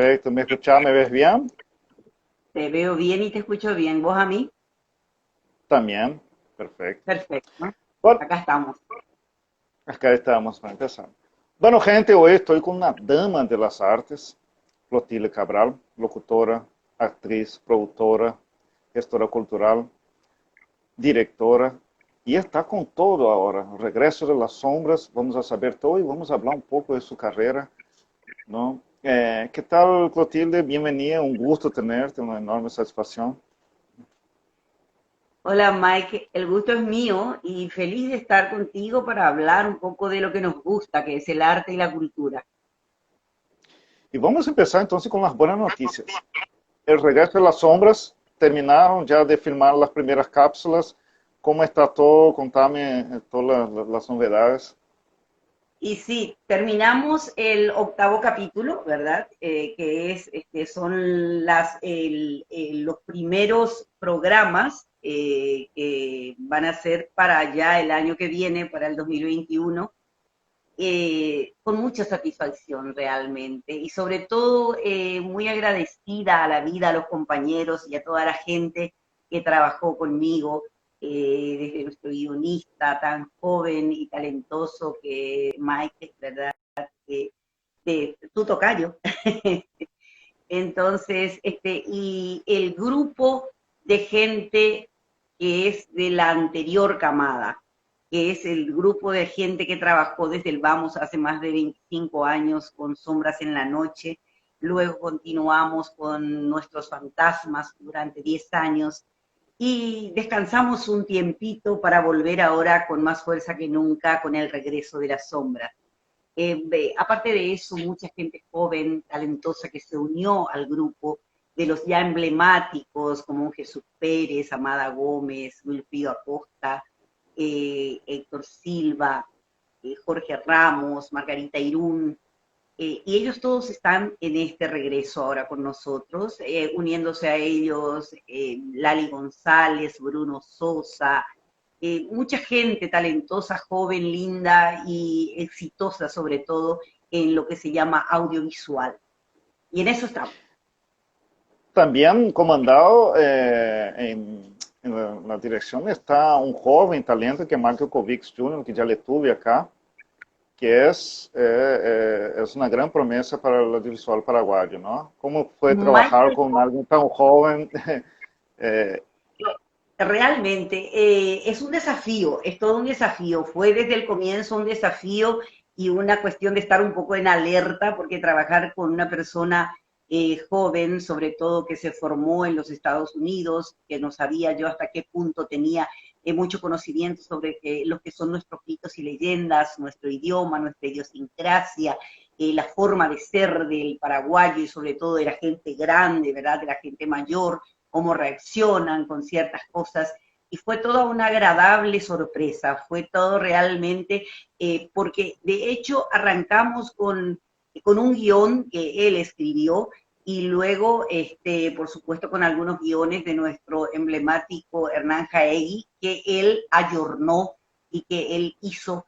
Perfecto. ¿Me escuchás? ¿Me ves bien? Te veo bien y te escucho bien. ¿Vos a mí? También. Perfecto. Perfecto. Bueno, Acá estamos. acá estamos para empezar. Bueno, gente, hoy estoy con una dama de las artes, Clotilde Cabral, locutora, actriz, productora, gestora cultural, directora, y está con todo ahora. Regreso de las sombras, vamos a saber todo y vamos a hablar un poco de su carrera, ¿no? ¿Qué tal, Clotilde? Bienvenida, un gusto tenerte, una enorme satisfacción. Hola Mike, el gusto es mío y feliz de estar contigo para hablar un poco de lo que nos gusta, que es el arte y la cultura. Y vamos a empezar entonces con las buenas noticias. El regreso de las sombras, terminaron ya de filmar las primeras cápsulas. ¿Cómo está todo? Contame todas las novedades. Y sí, terminamos el octavo capítulo, ¿verdad? Que son los primeros programas que van a ser para ya el año que viene, para el 2021, con mucha satisfacción realmente y sobre todo muy agradecida a la vida, a los compañeros y a toda la gente que trabajó conmigo, desde nuestro guionista tan joven y talentoso que Mike, ¿verdad? Tu tocayo. Entonces, y el grupo de gente que es de la anterior camada, que es el grupo de gente que trabajó desde el Vamos hace más de 25 años con Sombras en la Noche. Luego continuamos con Nuestros Fantasmas durante 10 años y descansamos un tiempito para volver ahora con más fuerza que nunca con el regreso de las sombras. Aparte de eso, mucha gente joven, talentosa que se unió al grupo, de los ya emblemáticos como un Jesús Pérez, Amada Gómez, Wilfrido Acosta, Héctor Silva, Jorge Ramos, Margarita Irún, y ellos todos están en este regreso ahora con nosotros, uniéndose a ellos Lali González, Bruno Sosa, mucha gente talentosa, joven, linda y exitosa sobre todo en lo que se llama audiovisual. Y en eso estamos. También comandado en la dirección está un joven talento que es Marco Kovics Jr., que ya le tuve acá, que es una gran promesa para el audiovisual paraguayo, ¿no? ¿Cómo fue trabajar Michael, con alguien tan joven? Eh, realmente es un desafío, es todo un desafío. Fue desde el comienzo un desafío y una cuestión de estar un poco en alerta, porque trabajar con una persona joven, sobre todo que se formó en los Estados Unidos, que no sabía yo hasta qué punto tenía mucho conocimiento sobre lo que son nuestros mitos y leyendas, nuestro idioma, nuestra idiosincrasia, la forma de ser del paraguayo y sobre todo de la gente grande, ¿verdad? De la gente mayor, cómo reaccionan con ciertas cosas. Y fue toda una agradable sorpresa, fue todo realmente, porque de hecho arrancamos con un guión que él escribió y luego, por supuesto, con algunos guiones de nuestro emblemático Hernán Jaegui, que él ayornó y que él hizo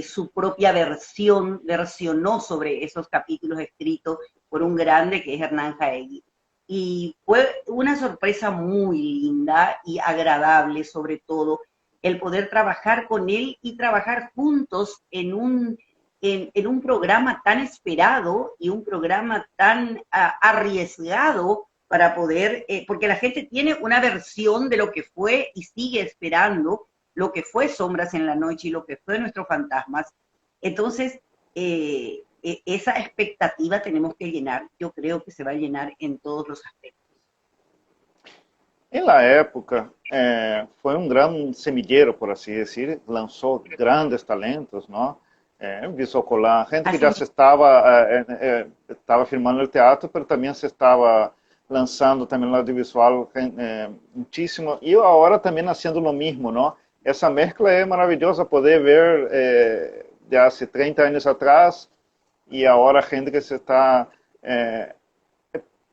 su propia versión, versionó sobre esos capítulos escritos por un grande que es Hernán Jaegui. Y fue una sorpresa muy linda y agradable, sobre todo, el poder trabajar con él y trabajar juntos en un programa tan esperado y un programa tan arriesgado para poder, porque la gente tiene una versión de lo que fue y sigue esperando lo que fue Sombras en la Noche y lo que fue Nuestros Fantasmas. Entonces, esa expectativa tenemos que llenar. Yo creo que se va a llenar en todos los aspectos. En la época, fue un gran semillero, por así decir, lanzó grandes talentos, ¿no? Bisocolá, gente que Así ya se estaba filmando el teatro, pero también se estaba lanzando también el audiovisual muchísimo, y ahora también haciendo lo mismo, ¿no? Esa mezcla es maravillosa, poder ver de hace 30 años atrás y ahora gente que se está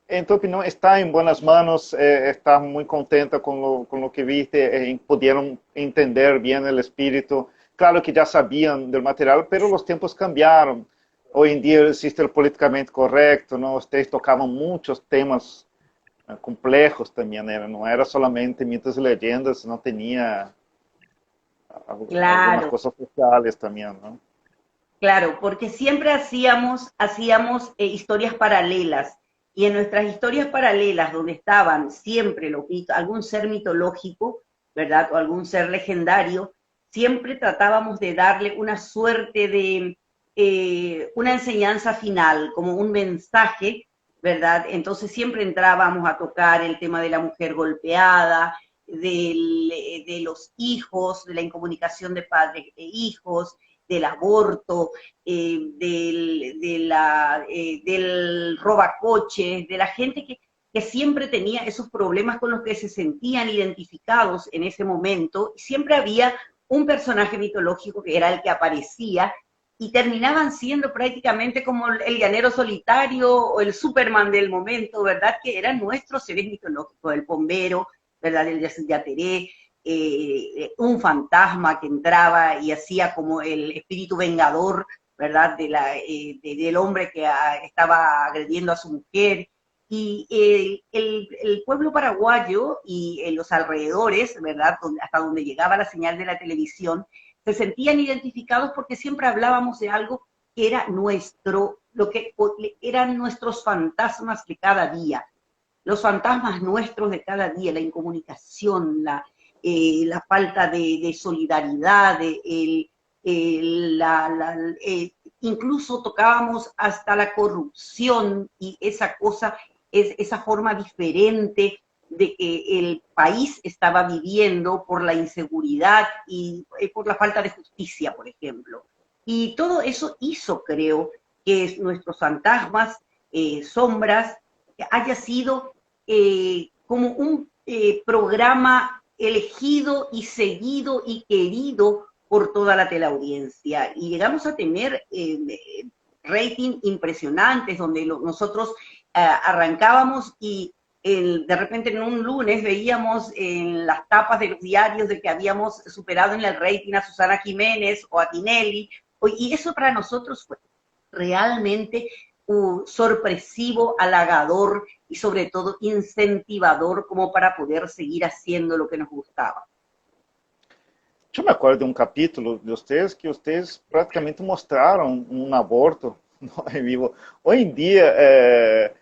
en tu opinión, está en buenas manos, estás muy contenta con lo que viste, pudieron entender bien el espíritu. Claro que ya sabían del material, pero los tiempos cambiaron. hoy en día existe el políticamente correcto, ¿no? Ustedes tocaban muchos temas complejos también, no era solamente mitos y leyendas, no tenía algunas Claro, cosas sociales también, ¿no? claro, porque siempre hacíamos historias paralelas. Y en nuestras historias paralelas, donde estaban siempre algún ser mitológico, ¿verdad? O algún ser legendario, siempre tratábamos de darle una suerte de una enseñanza final, como un mensaje, ¿verdad? Entonces siempre entrábamos a tocar el tema de la mujer golpeada, de los hijos, de la incomunicación de padres e hijos, del aborto, del robacoches, de la gente que siempre tenía esos problemas con los que se sentían identificados en ese momento. Siempre había un personaje mitológico que era el que aparecía y terminaban siendo prácticamente como el llanero solitario o el Superman del momento, ¿verdad? Que eran nuestros seres mitológicos, el bombero, ¿verdad? El yateré, un fantasma que entraba y hacía como el espíritu vengador, ¿verdad? Del hombre que estaba agrediendo a su mujer. Y el pueblo paraguayo y los alrededores, ¿verdad? Hasta donde llegaba la señal de la televisión, se sentían identificados porque siempre hablábamos de algo que era nuestro, lo que eran nuestros fantasmas de cada día, los fantasmas nuestros de cada día, la incomunicación, la falta de solidaridad, incluso tocábamos hasta la corrupción y esa cosa, esa forma diferente de que el país estaba viviendo por la inseguridad y por la falta de justicia, por ejemplo. Y todo eso hizo, creo, que nuestros fantasmas, sombras, haya sido como un programa elegido y seguido y querido por toda la teleaudiencia. Y llegamos a tener rating impresionantes donde nosotros arrancábamos y de repente en un lunes veíamos en las tapas de los diarios de que habíamos superado en el rating a Susana Jiménez o a Tinelli, y eso para nosotros fue realmente sorpresivo, halagador y sobre todo incentivador como para poder seguir haciendo lo que nos gustaba. Yo me acuerdo de un capítulo de ustedes que ustedes prácticamente mostraron un aborto, ¿no? En vivo. Hoy en día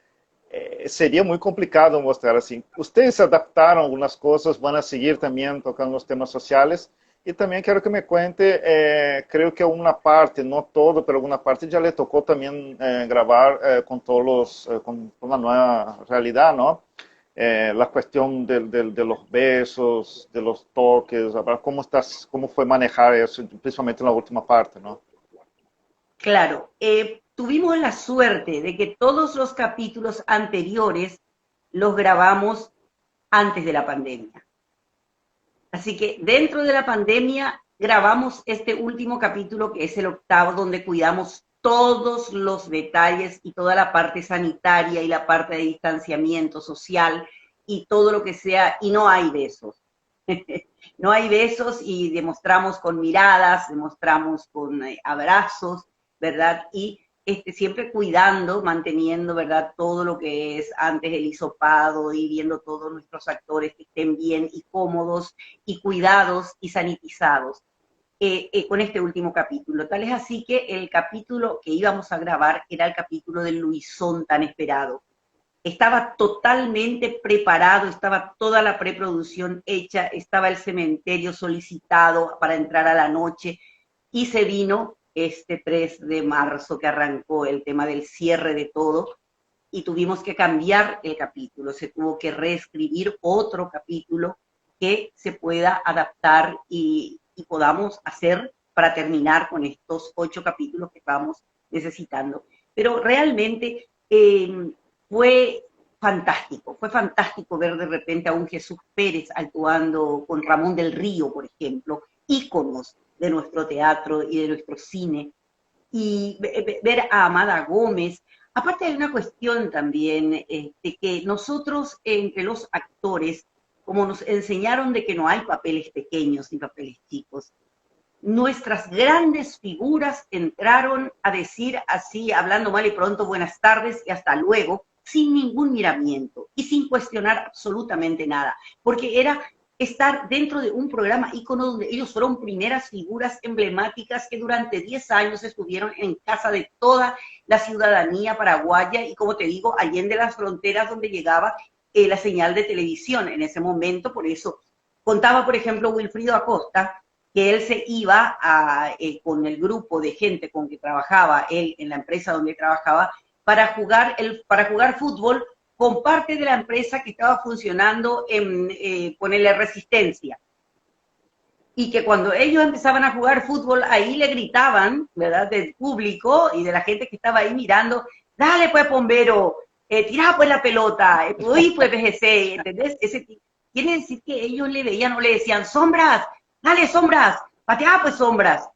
sería muy complicado mostrar así. Ustedes adaptaron algunas cosas, van a seguir también tocando los temas sociales. Y también quiero que me cuente, creo que una parte, no todo, pero alguna parte ya le tocó también grabar con todos con la nueva realidad, ¿no? La cuestión de los besos, de los toques, cómo fue manejar eso, principalmente en la última parte, ¿no? Claro, tuvimos la suerte de que todos los capítulos anteriores los grabamos antes de la pandemia. Así que dentro de la pandemia grabamos este último capítulo, que es el octavo, donde cuidamos todos los detalles y toda la parte sanitaria y la parte de distanciamiento social y todo lo que sea, y no hay besos. No hay besos y demostramos con miradas, demostramos con abrazos, ¿verdad? Y siempre cuidando, manteniendo, ¿verdad? Todo lo que es antes el hisopado y viendo todos nuestros actores que estén bien y cómodos y cuidados y sanitizados. Con este último capítulo. Tal es así que el capítulo que íbamos a grabar era el capítulo del Luisón tan esperado. Estaba totalmente preparado, estaba toda la preproducción hecha, estaba el cementerio solicitado para entrar a la noche y se vino este 3 de marzo que arrancó el tema del cierre de todo y tuvimos que cambiar el capítulo, se tuvo que reescribir otro capítulo que se pueda adaptar y podamos hacer para terminar con estos 8 capítulos que estamos necesitando. Pero realmente fue fantástico ver de repente a un Jesús Pérez actuando con Ramón del Río, por ejemplo, íconos de nuestro teatro y de nuestro cine, y ver a Amada Gómez. Aparte hay una cuestión también, de que nosotros entre los actores, como nos enseñaron de que no hay papeles pequeños ni papeles chicos, nuestras grandes figuras entraron a decir así, hablando mal y pronto, buenas tardes y hasta luego, sin ningún miramiento y sin cuestionar absolutamente nada, porque era estar dentro de un programa ícono donde ellos fueron primeras figuras emblemáticas que durante 10 años estuvieron en casa de toda la ciudadanía paraguaya y, como te digo, allende las fronteras donde llegaba la señal de televisión en ese momento. Por eso contaba, por ejemplo, Wilfrido Acosta, que él se iba con el grupo de gente con que trabajaba él en la empresa donde trabajaba para jugar fútbol con parte de la empresa que estaba funcionando en ponerle resistencia. Y que cuando ellos empezaban a jugar fútbol, ahí le gritaban, ¿verdad?, del público y de la gente que estaba ahí mirando, dale pues, bombero, tirá pues la pelota, pues PGC, ¿entendés? Quiere decir que ellos le veían o le decían, sombras, dale sombras, pateá pues sombras.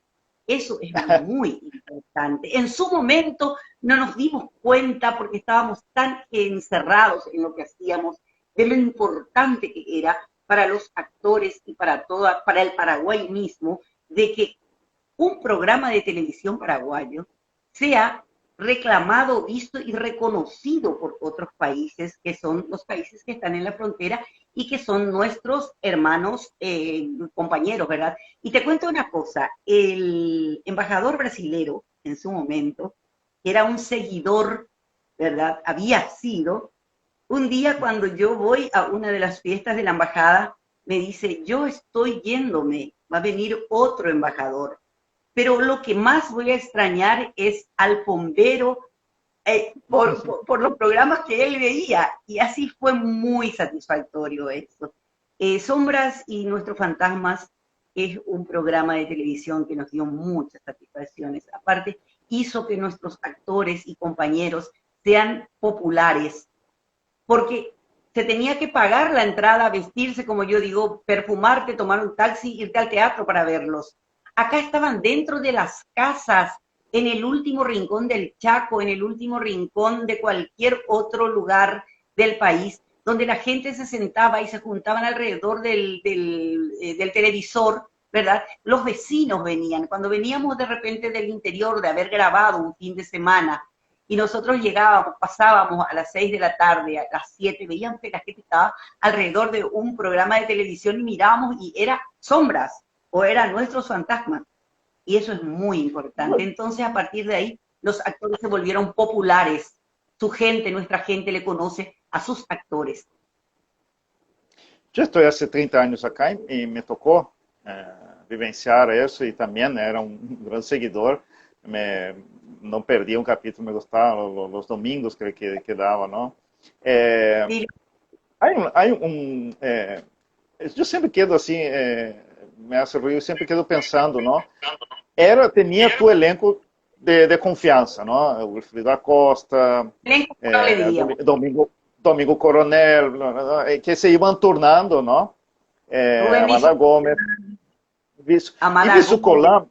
Eso es muy importante. En su momento no nos dimos cuenta porque estábamos tan encerrados en lo que hacíamos, de lo importante que era para los actores y para el Paraguay mismo, de que un programa de televisión paraguayo sea reclamado, visto y reconocido por otros países, que son los países que están en la frontera y que son nuestros hermanos, compañeros, ¿verdad? Y te cuento una cosa, el embajador brasilero en su momento, que era un seguidor, ¿verdad? Había sido, un día cuando yo voy a una de las fiestas de la embajada, me dice, yo estoy yéndome, va a venir otro embajador, pero lo que más voy a extrañar es al bombero por los programas que él veía, y así fue muy satisfactorio eso. Sombras y Nuestros Fantasmas es un programa de televisión que nos dio muchas satisfacciones. Aparte, hizo que nuestros actores y compañeros sean populares, porque se tenía que pagar la entrada, vestirse, como yo digo, perfumarte, tomar un taxi, irte al teatro para verlos. Acá estaban dentro de las casas, en el último rincón del Chaco, en el último rincón de cualquier otro lugar del país, donde la gente se sentaba y se juntaban alrededor del televisor, ¿verdad? Los vecinos venían. Cuando veníamos de repente del interior de haber grabado un fin de semana, y nosotros llegábamos, pasábamos a las 6 de la tarde, a las 7, veíamos que la gente estaba alrededor de un programa de televisión y mirábamos y era sombras o eran nuestros fantasmas. Y eso es muy importante. Entonces, a partir de ahí, los actores se volvieron populares. Su gente, nuestra gente le conoce a sus actores. Yo estoy hace 30 años acá y me tocó vivenciar eso y también era un gran seguidor. Me, no perdía un capítulo, me gustaba los domingos que daba, ¿no? Eh, Sí, hay un yo siempre quedo así, me hace ruido, siempre quedo pensando, ¿no? Tenía tu elenco de confianza, ¿no? Wilfrido Acosta, le diríamos. Domingo Coronel, ¿no? Que se iban turnando, ¿no? Rubén Amanda Viso, Gómez, y Amada Visu Gómez, Colam,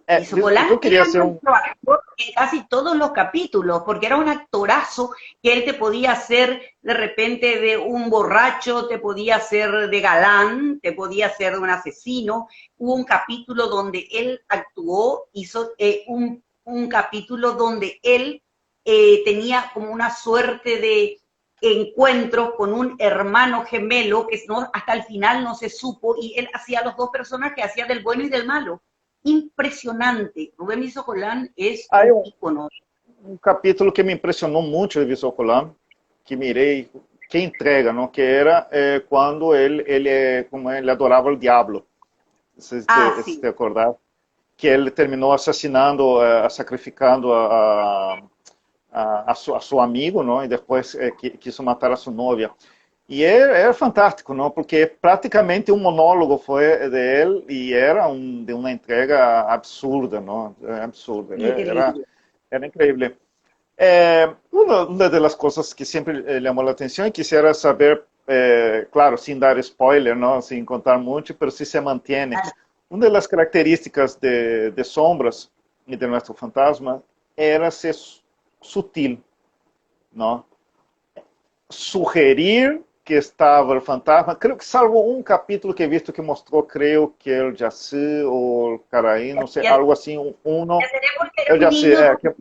y Socolán yo quería era hacer un... nuestro actor en casi todos los capítulos, porque era un actorazo que él te podía hacer de repente de un borracho, te podía hacer de galán, te podía hacer de un asesino. Hubo un capítulo donde él actuó, hizo un capítulo donde él tenía como una suerte de encuentro con un hermano gemelo que no, hasta el final no se supo, y él hacía los dos personajes, hacía del bueno y del malo. Impresionante. Rubén Isocolán es Hay un ícono. um capítulo que me impressionou muito de Visu Colam, que mirei, que entrega, não? Que era quando como ele adorava o diabo. Se Ah, te, se sí. te acordar, que ele terminou assassinando, sacrificando a seu amigo, não? E depois quis matar a sua novia. E era fantástico, não? Porque praticamente um monólogo foi dele e era de uma entrega absurda, não? Absurda. Increíble. Era incrível. Uma das coisas que sempre chamou a atenção e quisiera saber, claro, sem dar spoiler, não? Sem contar muito, mas se mantém. Uma das características de Sombras e de Nosso Fantasma era ser sutil, não? Sugerir que estaba el fantasma. Creo que salvo un capítulo que he visto que mostró, creo que el Yací o el Caraí, no sé, Ya, algo así, ya uno, seré porque era el un Yací, niño que-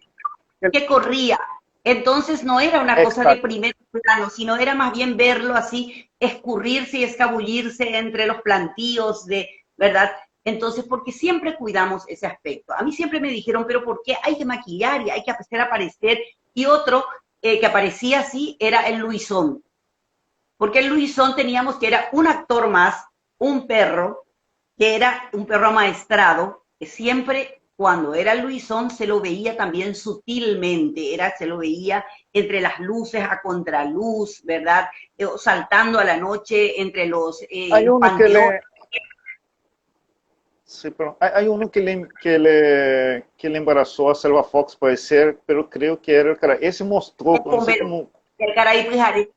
que corría. Entonces no era una cosa de exacto. primer plano, sino era más bien verlo así, escurrirse y escabullirse entre los plantíos de, ¿verdad? Entonces, porque siempre cuidamos ese aspecto. A mí siempre me dijeron, pero ¿por qué hay que maquillar y hay que hacer aparecer? Y otro que aparecía así era el Luisón, porque el Luisón teníamos que era un actor más, un perro, que era un perro amaestrado, que siempre cuando era Luisón se lo veía también sutilmente, se lo veía entre las luces a contraluz, ¿verdad? Saltando a la noche entre los Hay uno que panteones. le, sí, pero hay uno que le embarazó a Selva Fox, puede ser, pero creo que era el cara. Ese El monstruo, no sé bombero, cómo, el Caraí Pujare,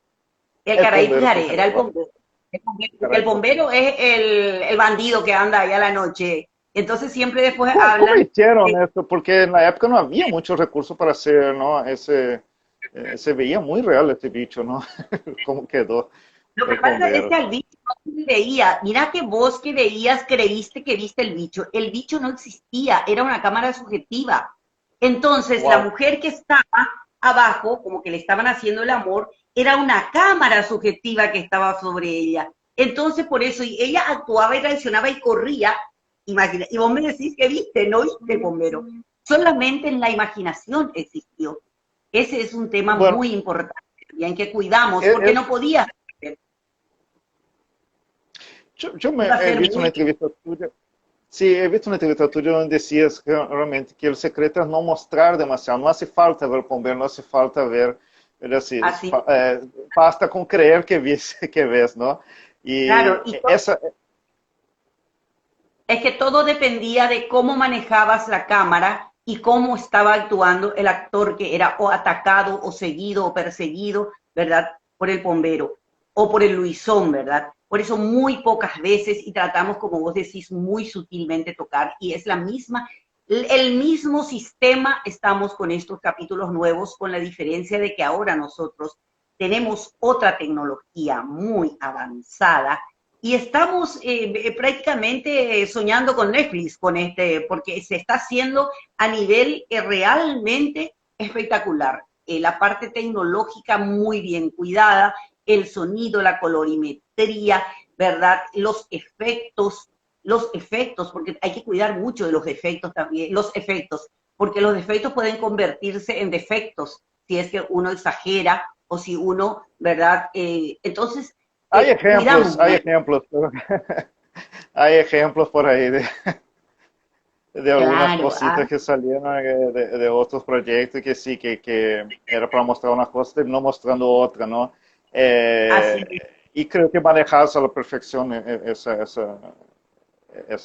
el el Caraí bombero, Pujare, era fíjate, el va, bombero. Porque caray, el bombero es el bandido que anda ahí a la noche. Entonces siempre después ¿cómo hablan hicieron de, esto? Porque en la época no había muchos recursos para hacer, ¿no? Se veía muy real este bicho, ¿no? ¿Cómo quedó lo que el pasa es que bombero? al bicho no se le veía. Mira que vos que veías, creíste que viste el bicho. El bicho no existía, era una cámara subjetiva. Entonces, la Wow. mujer que estaba abajo, como que le estaban haciendo el amor, era una cámara subjetiva que estaba sobre ella. Entonces, por eso, y ella actuaba y reaccionaba y corría. Imagina, y vos me decís que viste, no viste el bombero. Solamente en la imaginación existió. Ese es un tema Bueno, muy importante, en que cuidamos, es, porque es- no podía yo me iba a he ser visto una muy... entrevista tuya. Sí, he visto una entrevista tuya donde decías que realmente que el secreto es no mostrar demasiado, no hace falta ver el bombero, no hace falta ver, es decir, Así, basta con creer que ves, que ves, ¿no? Y claro, y esa, es que todo dependía de cómo manejabas la cámara y cómo estaba actuando el actor que era o atacado o seguido o perseguido, ¿verdad? Por el bombero o por el Luisón, ¿verdad? Por eso muy pocas veces y tratamos, como vos decís, muy sutilmente tocar y es la misma, el mismo sistema estamos con estos capítulos nuevos, con la diferencia de que ahora nosotros tenemos otra tecnología muy avanzada y estamos prácticamente soñando con Netflix, con porque se está haciendo a nivel realmente espectacular. La parte tecnológica muy bien cuidada, el sonido, la colorimetría, ¿verdad? Los efectos, porque hay que cuidar mucho de los efectos también, los efectos, porque los efectos pueden convertirse en defectos si es que uno exagera o si uno, ¿verdad? Entonces, cuidamos hay mucho. ejemplos, hay ejemplos por ahí de algunas Claro, cositas que salieron de otros proyectos que sí, que era para mostrar una cosa y no mostrando otra, ¿no? así. Eh, y creo que manejas a la perfección esa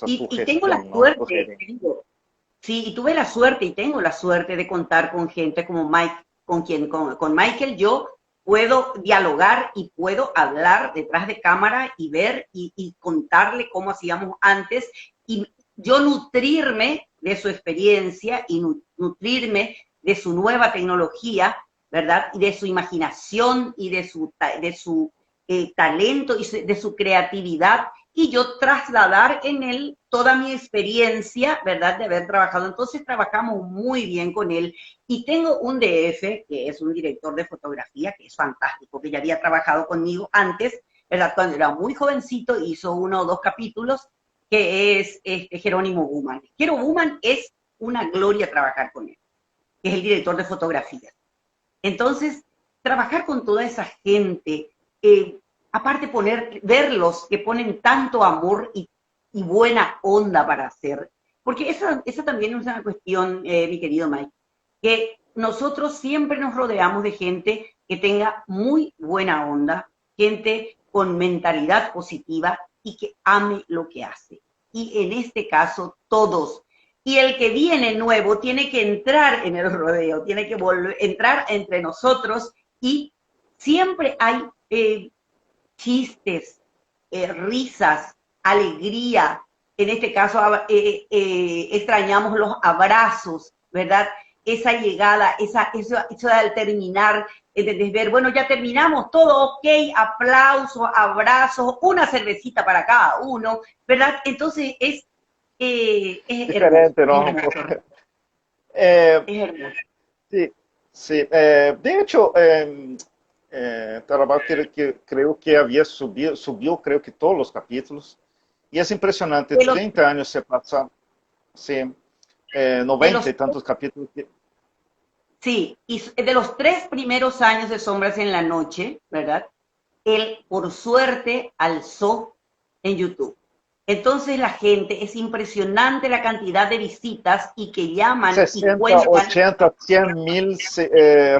Y tengo la sugestión, ¿no? suerte, te digo, sí, y tuve la suerte y tengo la suerte de contar con gente como Mike, con Michael yo puedo dialogar y puedo hablar detrás de cámara y ver y contarle cómo hacíamos antes y yo nutrirme de su experiencia y nutrirme de su nueva tecnología, ¿verdad? Y de su imaginación y de su talento y de su creatividad y yo trasladar en él toda mi experiencia, ¿verdad? De haber trabajado. Entonces trabajamos muy bien con él y tengo un DF, que es un director de fotografía, que es fantástico, que ya había trabajado conmigo antes, ¿verdad? Cuando era muy jovencito, hizo uno o dos capítulos, que es Jerónimo Buman. Jerónimo Buman es una gloria trabajar con él, que es el director de fotografía. Entonces, trabajar con toda esa gente, aparte verlos que ponen tanto amor y buena onda para hacer, porque esa también es una cuestión, mi querido Mike, que nosotros siempre nos rodeamos de gente que tenga muy buena onda, gente con mentalidad positiva y que ame lo que hace. Y en este caso, todos y el que viene nuevo tiene que entrar en el rodeo, tiene que entrar entre nosotros y siempre hay chistes, risas, alegría. En este caso extrañamos los abrazos, ¿verdad? esa llegada, eso al terminar, de ver, bueno, ya terminamos, todo ok, aplausos, abrazos, una cervecita para cada uno, ¿verdad? Entonces es hermoso, Diferente, es ¿no? hermoso, Eh, es hermoso. sí, sí. De hecho, Tarabal creo que había subió creo que todos los capítulos. Y es impresionante, De los, 30 años se pasan, sí, de 90 los y tantos capítulos. Sí, y de los 3 primeros años de Sombras en la Noche, ¿verdad? Él, por suerte, alzó en YouTube. Entonces la gente, es impresionante la cantidad de visitas y que llaman y 60, cuentan, 80, 100 mil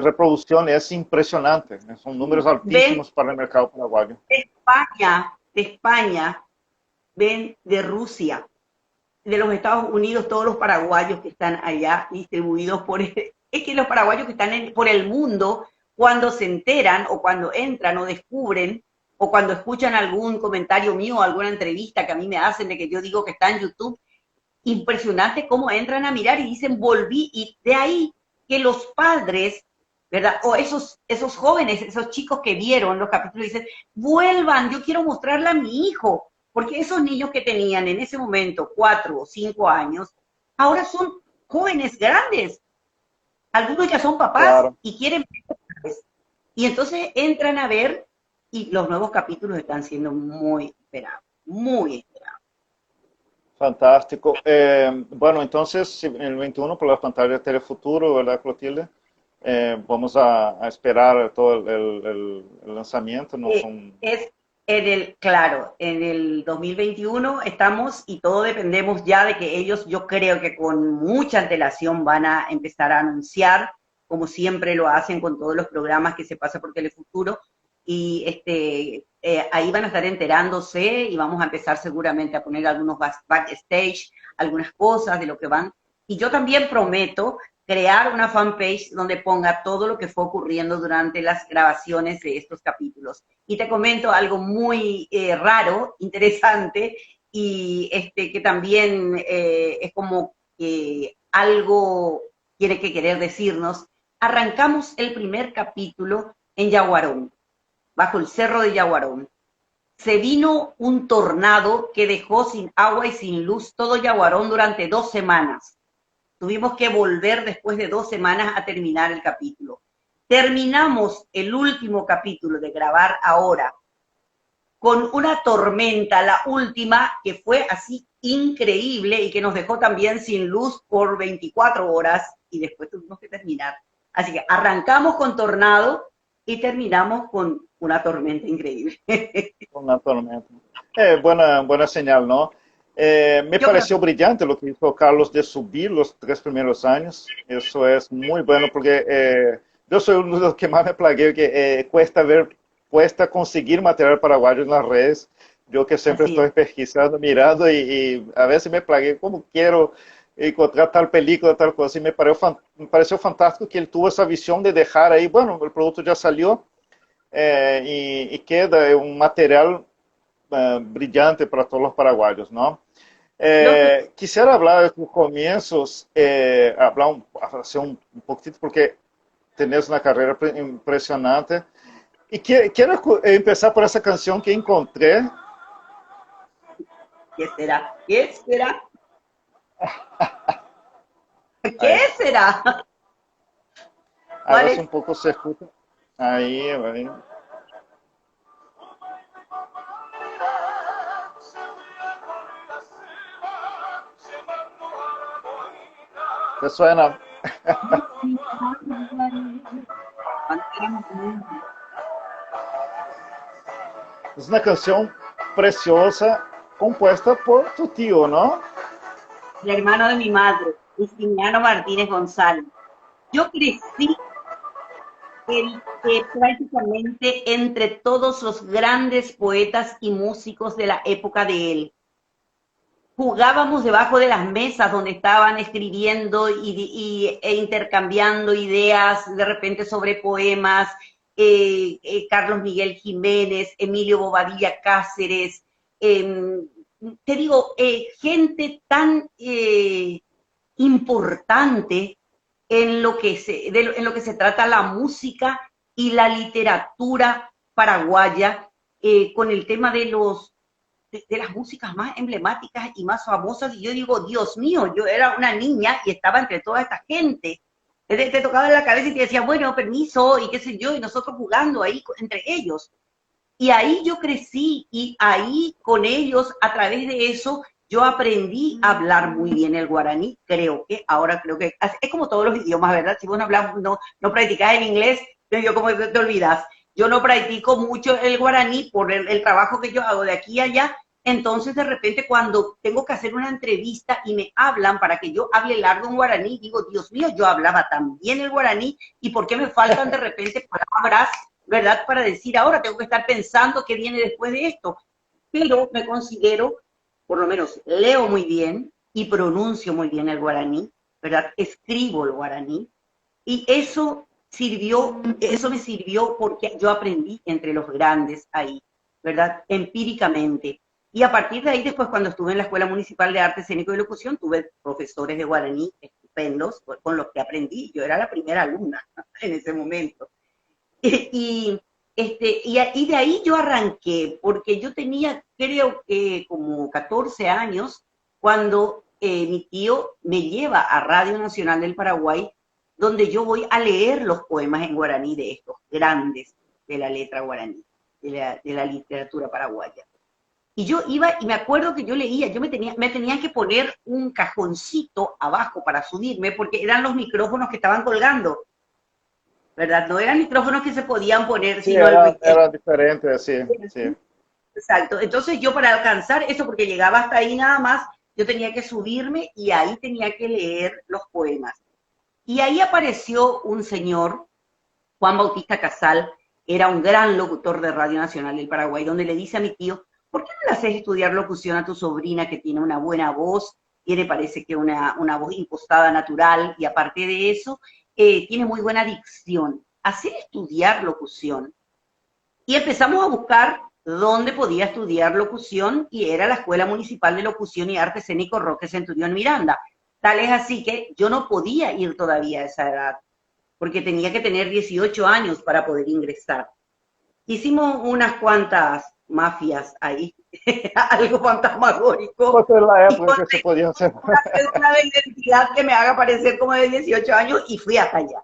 reproducciones, es impresionante. Son números ven altísimos para el mercado paraguayo. De España, ven de Rusia, de los Estados Unidos, todos los paraguayos que están allá distribuidos por... Es que los paraguayos que están por el mundo, cuando se enteran o cuando entran o descubren o cuando escuchan algún comentario mío o alguna entrevista que a mí me hacen de que yo digo que está en YouTube, impresionante cómo entran a mirar y dicen volví, y de ahí que los padres, ¿verdad? O esos jóvenes, esos chicos que vieron los capítulos dicen, vuelvan, yo quiero mostrarle a mi hijo, porque esos niños que tenían en ese momento 4 o 5 años, ahora son jóvenes grandes, algunos ya son papás Claro, y quieren ver, y entonces entran a ver y los nuevos capítulos están siendo muy esperados, muy esperados. fantástico. Bueno, entonces, en el 21 por la pantalla de Telefuturo, ¿verdad, Clotilde? Vamos a esperar todo el lanzamiento, no son... Es claro, en el 2021 estamos y todo dependemos ya de que ellos, yo creo que con mucha antelación van a empezar a anunciar, como siempre lo hacen con todos los programas que se pasa por Telefuturo, y ahí van a estar enterándose y vamos a empezar seguramente a poner algunos backstage, algunas cosas de lo que van. Y yo también prometo crear una fanpage donde ponga todo lo que fue ocurriendo durante las grabaciones de estos capítulos. Y te comento algo muy raro, interesante, y que también es como que algo tiene que querer decirnos. Arrancamos el primer capítulo en Yaguarón, bajo el cerro de Yaguarón. Se vino un tornado que dejó sin agua y sin luz todo Yaguarón durante 2 semanas. Tuvimos que volver después de 2 semanas a terminar el capítulo. Terminamos el último capítulo de grabar ahora con una tormenta, la última, que fue así increíble y que nos dejó también sin luz por 24 horas y después tuvimos que terminar. Así que arrancamos con tornado y terminamos con una tormenta increíble. Una tormenta. Buena señal, ¿no? Me Yo creo pareció brillante lo que hizo Carlos de subir los 3 primeros años. Eso es muy bueno porque yo soy uno de los que más me plagueo, que cuesta conseguir material paraguayo en las redes. Yo que siempre así estoy es. pesquisando, mirando y a veces me plagueo como quiero encontrar tal película, tal cosa. Y me pareció fantástico que él tuvo esa visión de dejar ahí, bueno, el producto ya salió y queda un material brillante para todos los paraguayos, ¿no? Lo que, Quisiera hablar de tus comienzos, hacer un poquito, porque tenés una carrera impresionante. Y quiero empezar por esa canción que encontré. ¿Qué será? ¿Qué será? ¿Qué Ahí, será? a ¿Cuál ver si es? un poco se escucha. Ahí. ¿Te suena? Es una canción preciosa compuesta por tu tío, ¿no? El hermano de mi madre, Justiniano Martínez González. Yo crecí prácticamente entre todos los grandes poetas y músicos de la época de él. Jugábamos debajo de las mesas donde estaban escribiendo e intercambiando ideas de repente sobre poemas, Carlos Miguel Jiménez, Emilio Bobadilla Cáceres, te digo, gente tan importante en lo que se trata la música y la literatura paraguaya, con el tema de las músicas más emblemáticas y más famosas, y yo digo, Dios mío, yo era una niña y estaba entre toda esta gente. Te tocaba en la cabeza y te decía, bueno, permiso, y qué sé yo, y nosotros jugando ahí entre ellos. Y ahí yo crecí y ahí con ellos, a través de eso, yo aprendí a hablar muy bien el guaraní. Ahora creo que es como todos los idiomas, ¿verdad? Si vos no, hablas, no practicás el inglés, yo como te olvidas. Yo no practico mucho el guaraní por el trabajo que yo hago de aquí a allá. Entonces, de repente, cuando tengo que hacer una entrevista y me hablan para que yo hable largo en guaraní, digo, Dios mío, yo hablaba tan bien el guaraní y ¿por qué me faltan de repente palabras, ¿verdad? Para decir ahora, tengo que estar pensando qué viene después de esto. Pero me considero, por lo menos leo muy bien y pronuncio muy bien el guaraní, ¿verdad? Escribo el guaraní y eso me sirvió porque yo aprendí entre los grandes ahí, ¿verdad? Empíricamente. Y a partir de ahí, después, cuando estuve en la Escuela Municipal de Arte Escénico y Locución, tuve profesores de guaraní estupendos con los que aprendí. Yo era la primera alumna en ese momento. Y, y de ahí yo arranqué, porque yo tenía, creo que como 14 años, cuando mi tío me lleva a Radio Nacional del Paraguay, donde yo voy a leer los poemas en guaraní de estos grandes de la letra guaraní, de la literatura paraguaya. Y yo iba, y me acuerdo que yo leía, me tenían que poner un cajoncito abajo para subirme, porque eran los micrófonos que estaban colgando, ¿verdad? No eran micrófonos que se podían poner, Sí, sino era diferente, sí, sí. exacto. Entonces yo para alcanzar eso, porque llegaba hasta ahí nada más, yo tenía que subirme y ahí tenía que leer los poemas. Y ahí apareció un señor, Juan Bautista Casal, era un gran locutor de Radio Nacional del Paraguay, donde le dice a mi tío, ¿por qué no le haces estudiar locución a tu sobrina que tiene una buena voz? Tiene, parece que una voz impostada natural, y aparte de eso, tiene muy buena dicción. Hacer estudiar locución. Y empezamos a buscar dónde podía estudiar locución, y era la Escuela Municipal de Locución y Arte Escénico Roque Centurión Miranda. Tal es así que yo no podía ir todavía a esa edad, porque tenía que tener 18 años para poder ingresar. Hicimos unas cuantas mafias ahí, algo fantasmagórico, Pues en la y época que se podía hacer. una cédula de identidad que me haga parecer como de 18 años y fui hasta allá.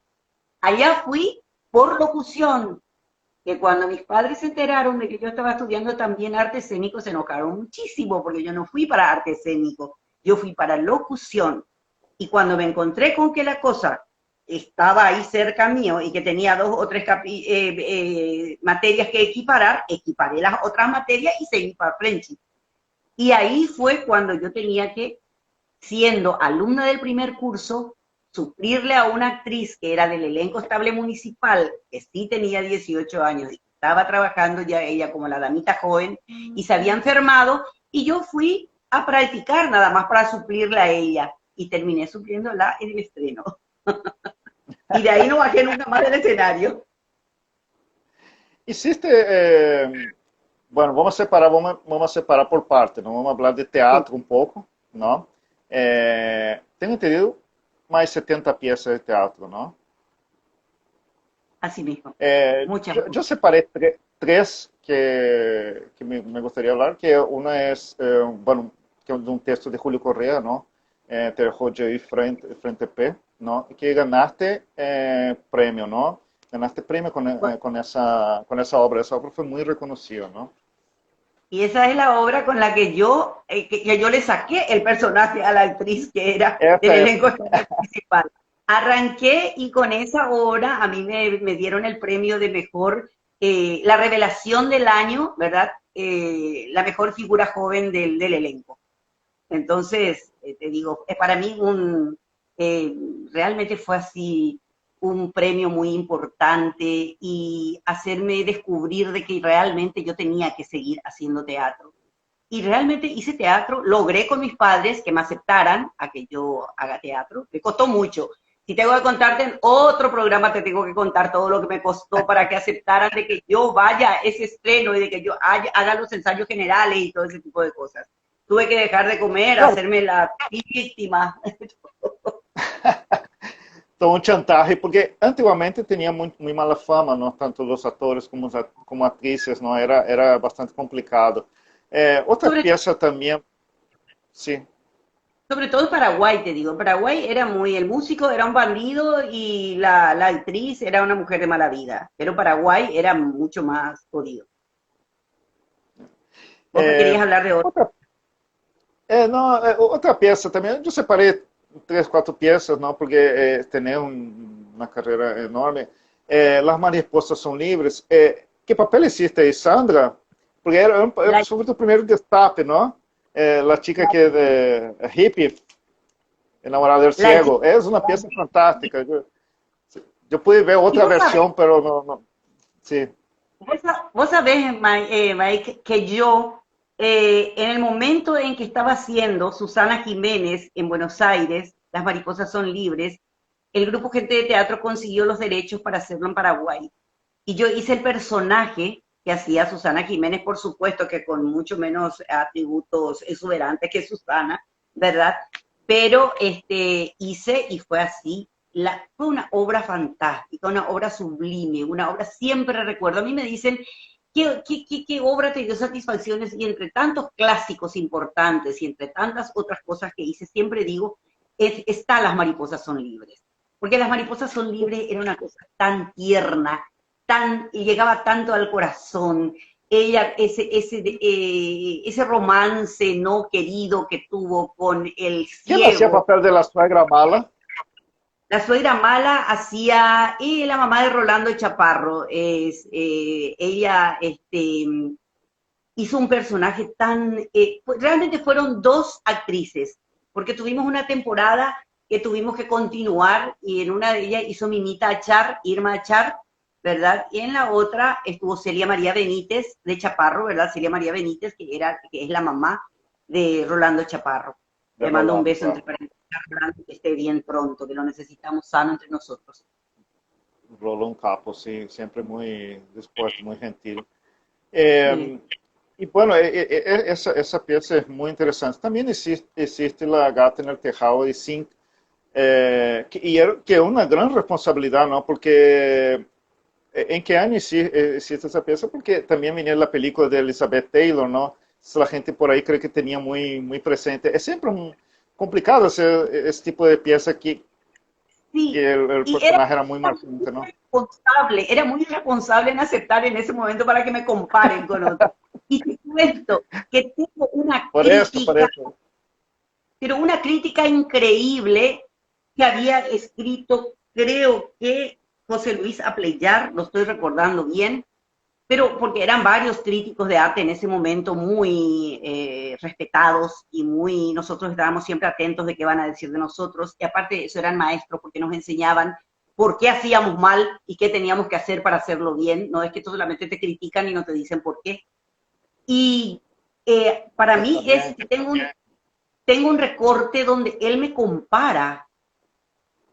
Allá fui por locución, que cuando mis padres se enteraron de que yo estaba estudiando también arte escénico, se enojaron muchísimo, porque yo no fui para arte escénico, yo fui para locución. Y cuando me encontré con que la cosa estaba ahí cerca mío y que tenía 2 o 3 materias que equiparar, equiparé las otras materias y seguí para frente. Y ahí fue cuando yo tenía que, siendo alumna del primer curso, suplirle a una actriz que era del elenco estable municipal, que sí tenía 18 años y estaba trabajando ya ella como la damita joven y se había enfermado, y yo fui a practicar nada más para suplirle a ella y terminé supliéndola en el estreno. Y de ahí no bajé nunca más del escenario. Hiciste, bueno, vamos a separar por parte, ¿no? Vamos a hablar de Sí, teatro un poco, ¿no? Tengo entendido más 70 piezas de teatro, ¿no? así mismo. Eh, Muchas. yo separé tres que me gustaría hablar, que una es, bueno, que es de un texto de Julio Correa, ¿no? Te dejo de ir frente P, ¿no? Que ganaste premio, ¿no? Ganaste premio con esa obra. Esa obra fue muy reconocida, ¿no? Y esa es la obra con la que que yo le saqué el personaje a la actriz que era del Esa es. elenco principal. Arranqué y con esa obra a mí me dieron el premio de mejor, la revelación del año, ¿verdad? La mejor figura joven del elenco. Entonces, te digo, es para mí eh, realmente fue así un premio muy importante y hacerme descubrir de que realmente yo tenía que seguir haciendo teatro. Y realmente hice teatro, logré con mis padres que me aceptaran a que yo haga teatro. Me costó mucho. Si tengo que contarte en otro programa, te tengo que contar todo lo que me costó para que aceptaran de que yo vaya a ese estreno y de que yo haga los ensayos generales y todo ese tipo de cosas. Tuve que dejar de comer, Claro, hacerme la víctima. Então, um chantaje, porque antigamente tinha muito, muito mala fama, não? Tanto os atores como, como atrizes, não? Era bastante complicado. Outra Sobre, peça também, sim. sobre todo en Paraguay, te digo. En Paraguay era muy, el músico era un bandido y la actriz era una mujer de mala vida. Pero Paraguay era mucho más jodido. Vos me querías É, hablar de otro. outra, não, outra peça também, eu separei três, quatro peças, não? Porque tem uma carreira enorme. Las Mariposas São Livres. Que papel hiciste aí, Sandra? Porque La, foi o primeiro destape, não? La chica que é hippie, enamorada del la, ciego. É uma peça fantástica. Eu pude ver y outra vos sabés, versão, pero não. Sim. vos sabés, Mike, que yo, en el momento en que estaba haciendo Susana Jiménez en Buenos Aires, Las Mariposas Son Libres, el grupo Gente de Teatro consiguió los derechos para hacerlo en Paraguay. Y yo hice el personaje que hacía Susana Jiménez, por supuesto que con mucho menos atributos exuberantes que Susana, ¿verdad? Pero hice y fue así. Fue una obra fantástica, una obra sublime, una obra siempre recuerdo. A mí me dicen, ¿qué obra te dio satisfacciones? Y entre tantos clásicos importantes y entre tantas otras cosas que hice, siempre digo, está Las Mariposas Son Libres. Porque Las Mariposas Son Libres era una cosa tan tierna, y llegaba tanto al corazón. Ella, ese romance no querido que tuvo con el Quem hacía ciego. papel de la suegra mala? La suegra mala hacía, y la mamá de Rolando Chaparro, ella hizo un personaje tan, realmente fueron dos actrices, porque tuvimos una temporada que tuvimos que continuar y en una de ellas hizo Mimita Achar, Irma Achar, ¿verdad? Y en la otra estuvo Celia María Benítez de Chaparro, ¿verdad? Celia María Benítez, que es la mamá de Rolando Chaparro. De Le mando un Rolando, beso claro. entre paréntesis a Rolando, que esté bien pronto, que lo necesitamos sano entre nosotros. Rolou um capo, sim, sempre muito disposto, muito gentil. Sí. E, bueno, essa peça é muito interessante. Também existe La Gata en el Tejado de Zinc, que é uma grande responsabilidade, não? Porque em que ano existe essa peça? Porque também vinha a película de Elizabeth Taylor, não? A gente por aí crê que tinha muito presente. É sempre complicado esse tipo de peça que Sí, el y era, personaje era muy era muy marcante, ¿no? responsable, era muy irresponsable en aceptar en ese momento para que me comparen con otros. Y te cuento que tengo una Por crítica, eso. pero una crítica increíble que había escrito, creo que José Luis Apleyar, lo estoy recordando bien, pero porque eran varios críticos de arte en ese momento muy respetados y muy, nosotros estábamos siempre atentos de qué van a decir de nosotros, y aparte de eso eran maestros porque nos enseñaban por qué hacíamos mal y qué teníamos que hacer para hacerlo bien, no es que solamente te critican y no te dicen por qué. Y para mí Exactamente. tengo un recorte donde él me compara,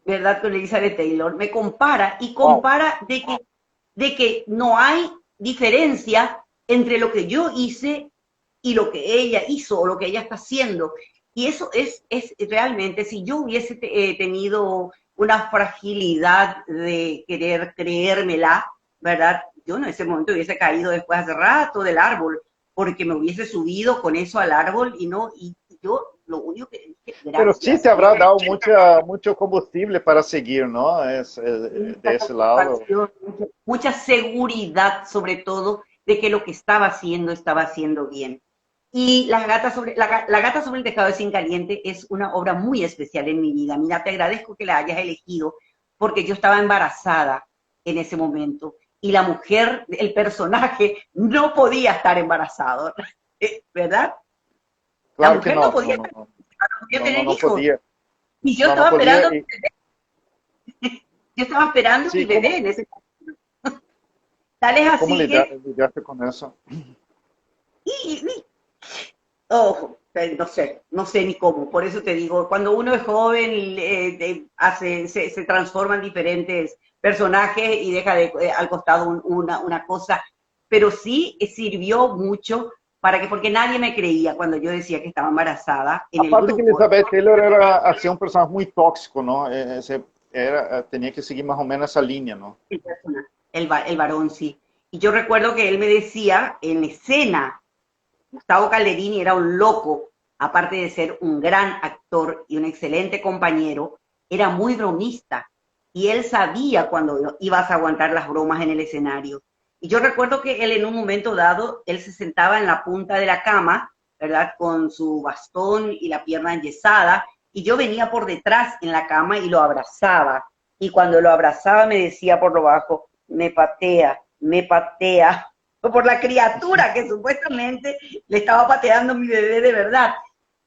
¿verdad? Con Elizabeth Taylor, me compara y Wow. compara de que no hay diferencia entre lo que yo hice y lo que ella hizo o lo que ella está haciendo. Y eso es realmente, si yo hubiese tenido una fragilidad de querer creérmela, ¿verdad? Yo en ese momento hubiese caído después hace rato del árbol, porque me hubiese subido con eso al árbol y no, y yo lo único que dije, Pero sí gracias, te habrá dado mucho combustible para seguir, ¿no? De mucha ese lado. satisfacción, mucha seguridad, sobre todo, de que lo que estaba haciendo bien. Y la gata sobre el tejado de Zinc Caliente es una obra muy especial en mi vida. Mira, te agradezco que la hayas elegido porque yo estaba embarazada en ese momento y la mujer, el personaje, no podía estar embarazado, ¿verdad? La Claro que mujer no no, podía, no podía tener no hijos. podía. Y yo No, no estaba podía. esperando, yo estaba esperando mi Sí, bebé en ese. Tal es cómo así que, lidiaste con eso? y oh, no sé ni cómo. Por eso te digo, cuando uno es joven, se transforma en diferentes personajes y deja al costado una cosa. Pero sí sirvió mucho porque nadie me creía cuando yo decía que estaba embarazada en el Aparte que grupo. Elizabeth Taylor era así un personaje muy tóxico, ¿no? tenía que seguir más o menos esa línea, ¿no? El personaje, el varón, sí. Y yo recuerdo que él me decía en escena, Gustavo Calderini era un loco, aparte de ser un gran actor y un excelente compañero, era muy bromista y él sabía cuando ibas a aguantar las bromas en el escenario. Y yo recuerdo que él en un momento dado, él se sentaba en la punta de la cama, ¿verdad? Con su bastón y la pierna enyesada, y yo venía por detrás en la cama y lo abrazaba. Y cuando lo abrazaba me decía por lo bajo, me patea, por la criatura que supuestamente le estaba pateando a mi bebé de verdad.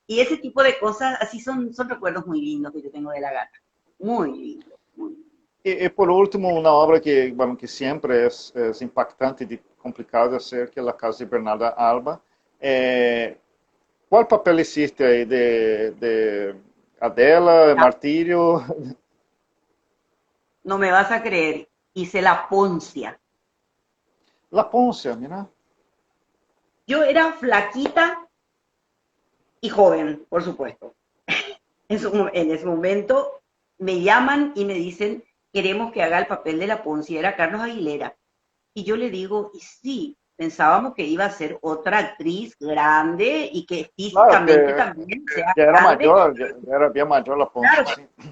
Y ese tipo de cosas, así son recuerdos muy lindos que yo tengo de la gata. Muy lindos, muy lindos. Y por último, una obra que, bueno, que siempre es impactante y complicado de hacer, que es La Casa de Bernarda Alba. Eh, ¿Cuál papel hiciste ahí de Adela, de Martirio? No me vas a creer, hice la Poncia. La Poncia, mira. Yo era flaquita y joven, por supuesto. En ese momento me llaman y me dicen, queremos que haga el papel de la Poncia, era Carlos Aguilera. Y yo le digo, y sí, pensábamos que iba a ser otra actriz grande y que Claro físicamente que también sea ya era grande. mayor, ya era bien mayor la Poncia, Claro, sí.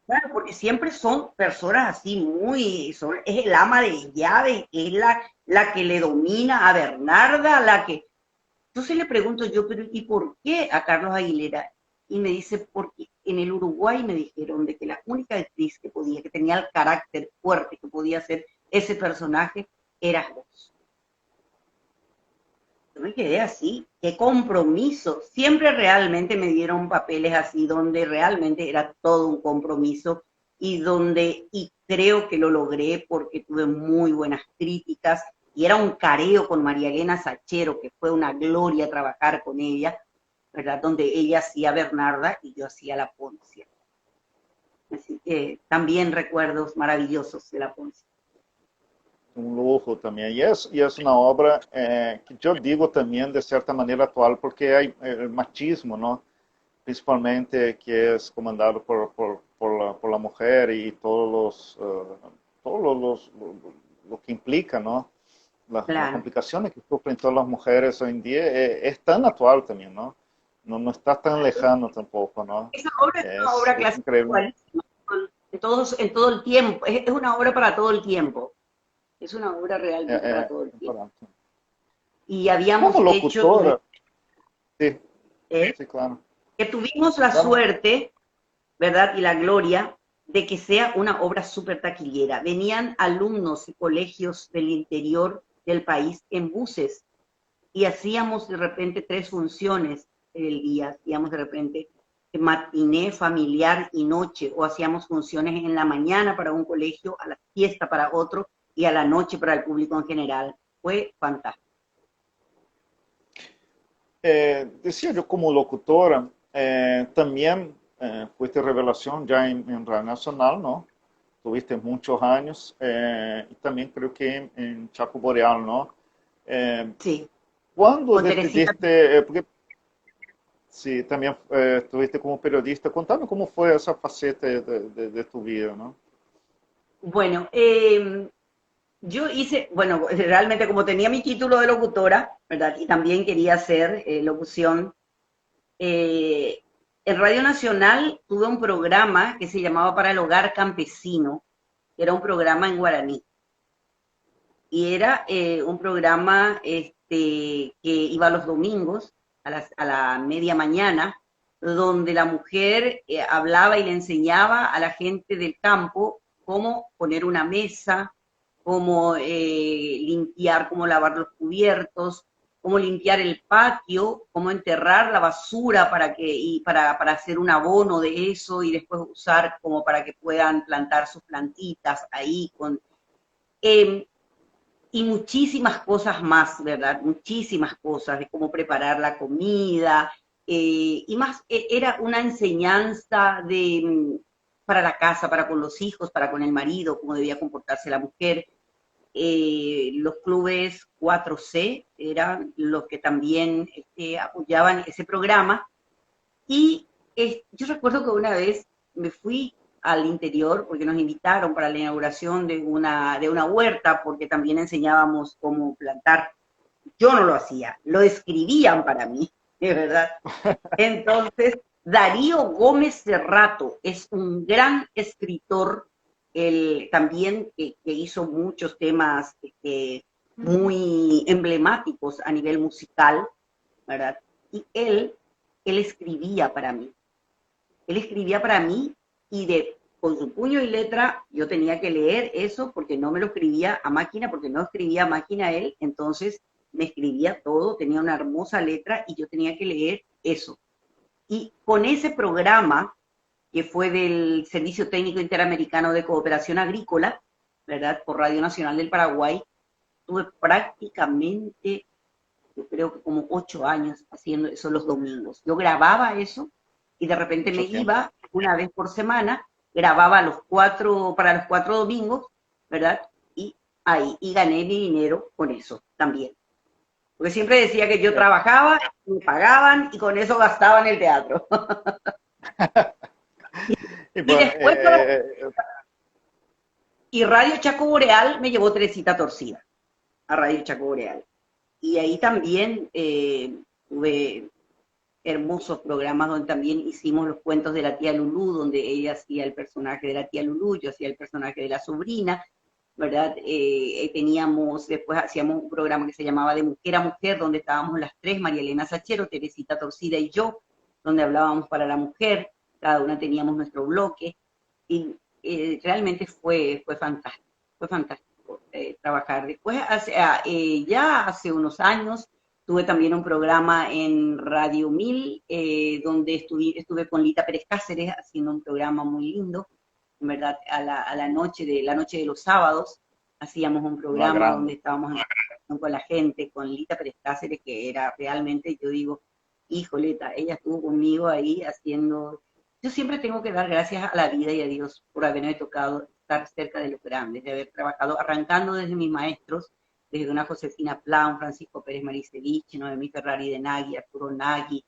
claro, porque siempre son personas así muy, es el ama de llaves, es la que le domina a Bernarda, la que... Entonces le pregunto yo, pero ¿y por qué a Carlos Aguilera? Y me dice, porque en el Uruguay me dijeron de que la única actriz que podía, que tenía el carácter fuerte, que podía hacer ese personaje, eras vos. Yo me quedé así, qué compromiso. Siempre realmente me dieron papeles así, donde realmente era todo un compromiso y creo que lo logré porque tuve muy buenas críticas y era un careo con María Elena Sachero, que fue una gloria trabajar con ella, ¿verdad? Donde ella hacía Bernarda y yo hacía la Poncia. Así que también recuerdos maravillosos de la Poncia. Un lujo también. Y es una obra que yo digo también de cierta manera actual porque hay el machismo, ¿no? Principalmente que es comandado por la mujer y lo que implica, ¿no? Las Claro. complicaciones que sufren todas las mujeres hoy en día es tan actual también, ¿no? No está tan lejano tampoco, ¿no? Esa obra es una obra Es clásica increíble. igualísima, en todo el tiempo, es una obra para todo el tiempo, es una obra realmente para todo el tiempo. Importante. Y Como habíamos hecho, locutora, sí, ¿eh? sí, claro. Que tuvimos la Vamos. suerte, ¿verdad? Y la gloria de que sea una obra súper taquillera. Venían alumnos y colegios del interior del país en buses y hacíamos de repente 3 funciones el día, hacíamos de repente matiné, familiar y noche, o hacíamos funciones en la mañana para un colegio, a la fiesta para otro y a la noche para el público en general. Fue fantástico. Decía yo como locutora, también fuiste revelación ya en Radio Nacional, ¿no? Tuviste muchos años y también creo que en Chaco Boreal, ¿no? Eh, Sí, ¿Cuándo con Teresita. decidiste, porque sí, también estuviste como periodista, contame cómo fue esa faceta de tu vida, ¿no? Bueno, yo hice, bueno, realmente como tenía mi título de locutora, ¿verdad? Y también quería hacer locución, eh, en Radio Nacional tuve un programa que se llamaba Para el Hogar Campesino, que era un programa en guaraní. Y era un programa que iba los domingos a la media mañana, donde la mujer hablaba y le enseñaba a la gente del campo cómo poner una mesa, cómo limpiar, cómo lavar los cubiertos, cómo limpiar el patio, cómo enterrar la basura para hacer un abono de eso y después usar como para que puedan plantar sus plantitas ahí con... Eh, y muchísimas cosas más, ¿verdad? Muchísimas cosas de cómo preparar la comida, y más, era una enseñanza para la casa, para con los hijos, para con el marido, cómo debía comportarse la mujer. Los clubes 4C eran los que también apoyaban ese programa. Y yo recuerdo que una vez me fui al interior porque nos invitaron para la inauguración de una huerta, porque también enseñábamos cómo plantar. Yo no lo hacía, lo escribían para mí, de verdad. Entonces, Darío Gómez Cerrato es un gran escritor, también que hizo muchos temas muy emblemáticos a nivel musical, ¿verdad? Y él escribía para mí. Él escribía para mí y con su puño y letra yo tenía que leer eso porque no me lo escribía a máquina, porque no escribía a máquina él, entonces me escribía todo, tenía una hermosa letra y yo tenía que leer eso. Y con ese programa, que fue del Servicio Técnico Interamericano de Cooperación Agrícola, ¿verdad? Por Radio Nacional del Paraguay, tuve prácticamente, yo creo que como 8 años haciendo eso los domingos. Yo grababa eso y de repente me Mucho tiempo. iba una vez por semana, grababa para los 4 domingos, ¿verdad? Y ahí, y gané mi dinero con eso también. Porque siempre decía que yo trabajaba, me pagaban y con eso gastaba en el teatro. Y Y bueno, después, y Radio Chaco Boreal me llevó Teresita Torcida, a Radio Chaco Boreal. Y ahí también tuve hermosos programas donde también hicimos los cuentos de la tía Lulú, donde ella hacía el personaje de la tía Lulú, yo hacía el personaje de la sobrina, ¿verdad? Después hacíamos un programa que se llamaba De Mujer a Mujer, donde estábamos las tres, María Elena Sachero, Teresita Torcida y yo, donde hablábamos para la mujer, cada una teníamos nuestro bloque, y realmente fue fantástico trabajar. Después, ya hace unos años, tuve también un programa en Radio 1000, donde estuve con Lita Pérez Cáceres haciendo un programa muy lindo, en verdad, a la noche de los sábados, hacíamos un una programa donde grande. estábamos en comunicación con la gente, con Lita Pérez Cáceres, que era realmente, yo digo, híjoleta, ella estuvo conmigo ahí haciendo. Yo siempre tengo que dar gracias a la vida y a Dios por haberme tocado estar cerca de los grandes, de haber trabajado, arrancando desde mis maestros, desde una Josefina Plan, Francisco Pérez Maricevich, Noemí Ferrari de Nagui, Arturo Nagui,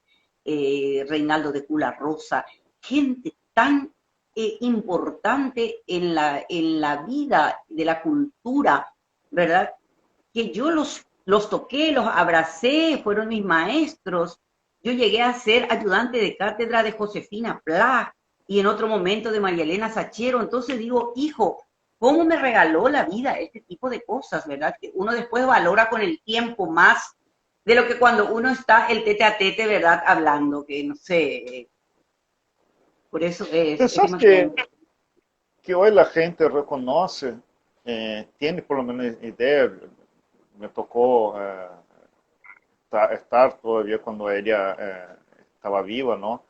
Reinaldo de Cula Rosa, gente tan importante en la vida de la cultura, ¿verdad? Que yo los toqué, los abracé, fueron mis maestros. Yo llegué a ser ayudante de cátedra de Josefina Pla y en otro momento de María Elena Sachero. Entonces digo, hijo, ¿cómo me regaló la vida este tipo de cosas, verdad? Que uno después valora con el tiempo más de lo que cuando uno está el tete a tete, ¿verdad? Hablando, que no sé, por eso es ¿Pensás demasiado. que hoy la gente reconoce, tiene por lo menos idea? Me tocó estar todavía cuando ella estaba viva, ¿no?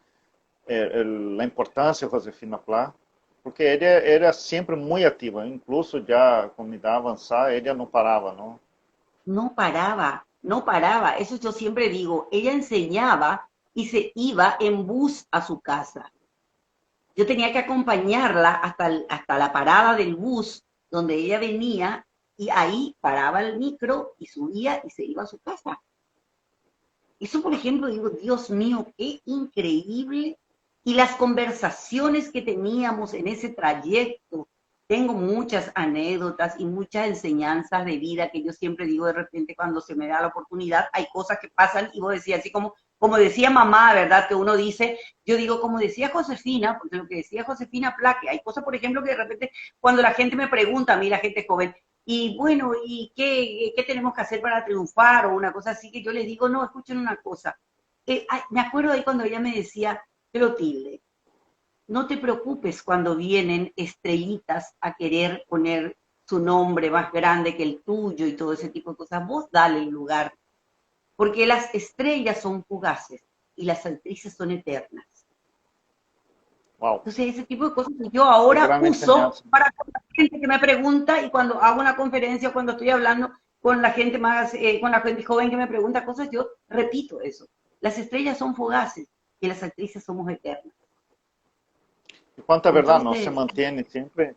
La importância de Josefina Plá, porque ella era sempre muito ativa, incluso já com idade avançada, ella não parava, não? No paraba, no paraba. Eso yo siempre digo, ella enseñaba y se iba en bus a su casa. Yo tenía que acompañarla hasta la parada del bus donde ella venía y ahí paraba el micro y subía y se iba a su casa. Eso, por ejemplo, digo, Dios mío, qué increíble. Y las conversaciones que teníamos en ese trayecto, tengo muchas anécdotas y muchas enseñanzas de vida que yo siempre digo de repente cuando se me da la oportunidad, hay cosas que pasan y vos decías, así como decía mamá, ¿verdad? Que uno dice, yo digo, como decía Josefina, porque lo que decía Josefina Plaque, hay cosas, por ejemplo, que de repente cuando la gente me pregunta, a mí la gente joven, y bueno, ¿y qué tenemos que hacer para triunfar? O una cosa así que yo les digo, no, escuchen una cosa. Me acuerdo ahí cuando ella me decía, Clotilde, no te preocupes cuando vienen estrellitas a querer poner su nombre más grande que el tuyo y todo ese tipo de cosas. Vos dale el lugar, porque las estrellas son fugaces y las actrices son eternas. Uau, Entonces, ese tipo de cosas que yo que ahora grande uso enseñança. para la gente que me pregunta y cuando hago una conferencia, cuando estoy hablando con la gente más, con la gente joven que me pregunta cosas, yo repito eso. Las estrellas son fugaces y las actrices somos eternas. E quanta verdade, não se Entonces, mantém sempre,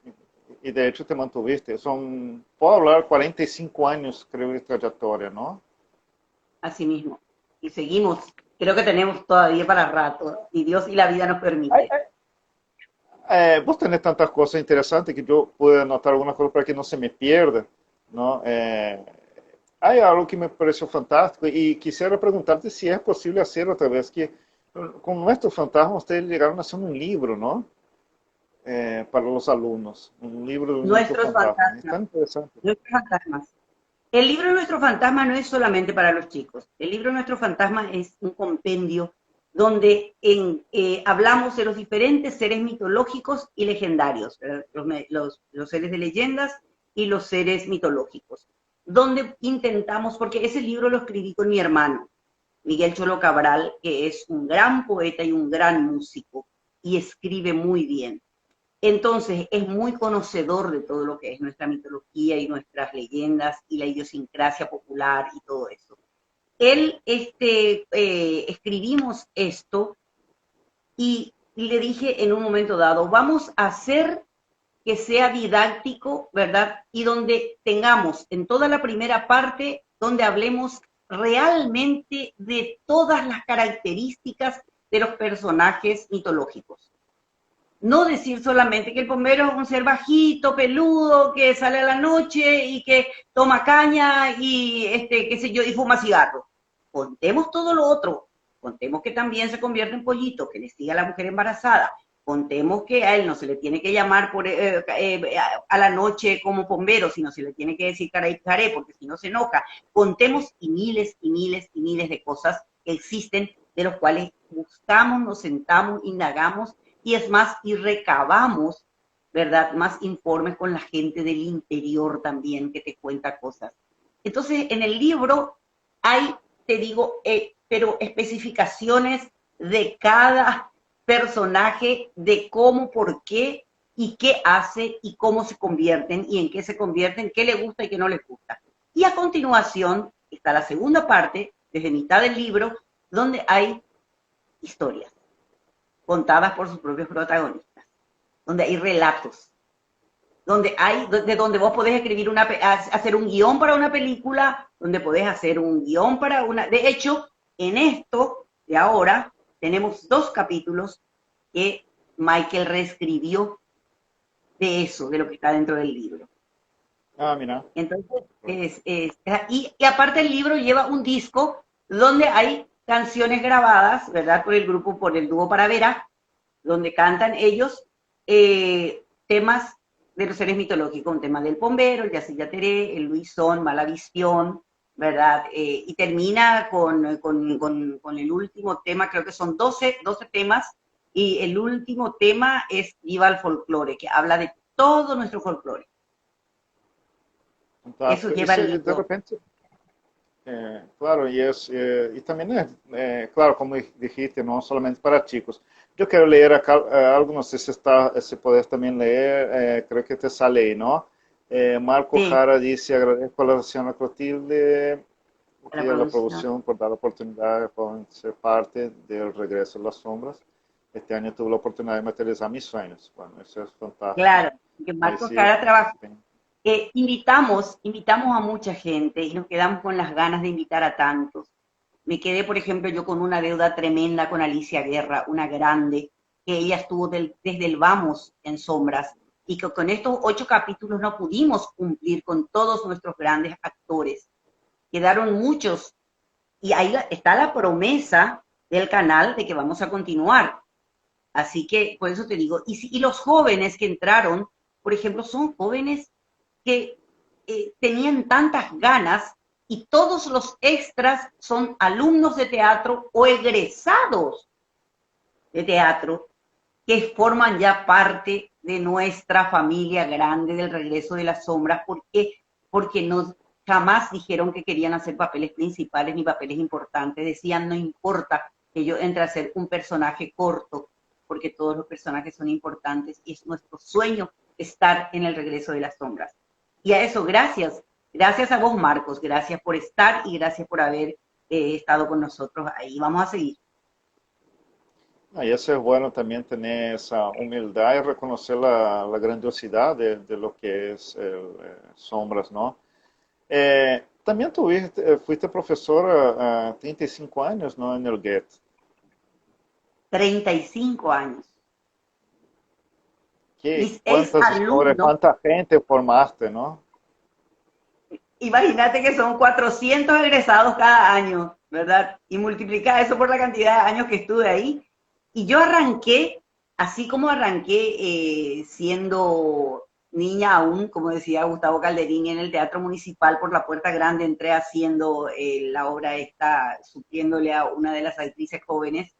e de hecho te mantuviste. São, puedo hablar, 45 anos, creo, de trajetória, não? así mismo. Y seguimos. Creo que tenemos todavía para rato. Y Dios y la vida nos Hay, permite. hay, vos tenés tantas cosas interesantes que yo puedo anotar algunas cosas para que no se me pierda, ¿no? Hay algo que me pareció fantástico y quisiera preguntarte si es posible hacer otra vez que con nuestros fantasmas ustedes llegaron a hacer un libro, ¿no? Para los alumnos, un libro de nuestros Nuestros fantasmas. Es fantasmas, tan interesante. nuestros fantasmas. El libro Nuestro Fantasma no es solamente para los chicos. El libro Nuestro Fantasma es un compendio donde hablamos de los diferentes seres mitológicos y legendarios, los seres de leyendas y los seres mitológicos, donde intentamos, porque ese libro lo escribí con mi hermano, Miguel Cholo Cabral, que es un gran poeta y un gran músico, y escribe muy bien. Entonces, es muy conocedor de todo lo que es nuestra mitología y nuestras leyendas y la idiosincrasia popular y todo eso. Él, escribimos esto y le dije en un momento dado, vamos a hacer que sea didáctico, ¿verdad? Y donde tengamos en toda la primera parte, donde hablemos realmente de todas las características de los personajes mitológicos. No decir solamente que el bombero es un ser bajito, peludo, que sale a la noche y que toma caña y, qué sé yo, y fuma cigarro. Contemos todo lo otro. Contemos que también se convierte en pollito, que le sigue a la mujer embarazada. Contemos que a él no se le tiene que llamar a la noche como bombero, sino se le tiene que decir caray caré, porque si no se enoja. Contemos y miles y miles y miles de cosas que existen, de los cuales buscamos, nos sentamos, indagamos y es más, y recabamos, ¿verdad? Más informes con la gente del interior también que te cuenta cosas. Entonces, en el libro hay, te digo, pero especificaciones de cada personaje, de cómo, por qué y qué hace y cómo se convierten y en qué se convierten, qué le gusta y qué no le gusta. Y a continuación está la segunda parte, desde mitad del libro, donde hay historias contadas por sus propios protagonistas, donde hay relatos, donde hay, de donde vos podés escribir hacer un guión para una película, donde podés hacer un guión para una. De hecho, en esto de ahora tenemos 2 capítulos que Michael reescribió de eso, de lo que está dentro del libro. Ah, mira. Entonces, y aparte el libro lleva un disco donde hay canciones grabadas, ¿verdad? Por el grupo, por el dúo Paravera, donde cantan ellos temas de los seres mitológicos, un tema del bombero, el Yací Yateré, el Luisón, Malavisión, ¿verdad? Y termina con el último tema, creo que son 12 temas, y el último tema es Viva el Folclore, que habla de todo nuestro folclore. Eso Fantástico. Y lleva el se, de libro. repente, claro, y también es, claro, como dijiste, no solamente para chicos. Yo quiero leer acá algo, no sé si, si puedes también leer, creo que te sale ahí, ¿no? Marco Sí, Jara dice, agradezco a la señora Clotilde a y la a la producción. producción por dar la oportunidad de ser parte del regreso a las sombras. Este año tuve la oportunidad de materializar mis sueños. Bueno, eso es fantástico. Claro, que Ahí Marcos sí, Cara trabaja. sí. Invitamos a mucha gente y nos quedamos con las ganas de invitar a tantos. Me quedé, por ejemplo, yo con una deuda tremenda con Alicia Guerra, una grande, que ella estuvo desde el Vamos en Sombras, y que con estos 8 capítulos no pudimos cumplir con todos nuestros grandes actores. Quedaron muchos, y ahí está la promesa del canal de que vamos a continuar. Así que, por eso te digo, y los jóvenes que entraron, por ejemplo, son jóvenes que tenían tantas ganas y todos los extras son alumnos de teatro o egresados de teatro que forman ya parte de nuestra familia grande del regreso de las sombras. ¿Por qué? Porque no, jamás dijeron que querían hacer papeles principales ni papeles importantes. Decían, no importa que yo entre a hacer un personaje corto, porque todos los personajes son importantes y es nuestro sueño estar en el regreso de las sombras. Y a eso, gracias. Gracias a vos, Marcos. Gracias por estar y gracias por haber estado con nosotros ahí. Vamos a seguir. Y eso es bueno también tener esa humildad y reconocer la grandiosidad de lo que es Sombras, ¿no? También fuiste profesora a 35 años, ¿no? En el GET. 35 años. ¿Qué, Mis ex cuántas historias, alumnos, cuánta gente formaste, ¿no? imagínate que son 400 egresados cada año, ¿verdad? Y multiplica eso por la cantidad de años que estuve ahí. Y yo arranqué, así como arranqué siendo niña aún, como decía Gustavo Calderini, en el Teatro Municipal por la Puerta Grande, entré haciendo la obra esta, supliéndole a una de las actrices jóvenes.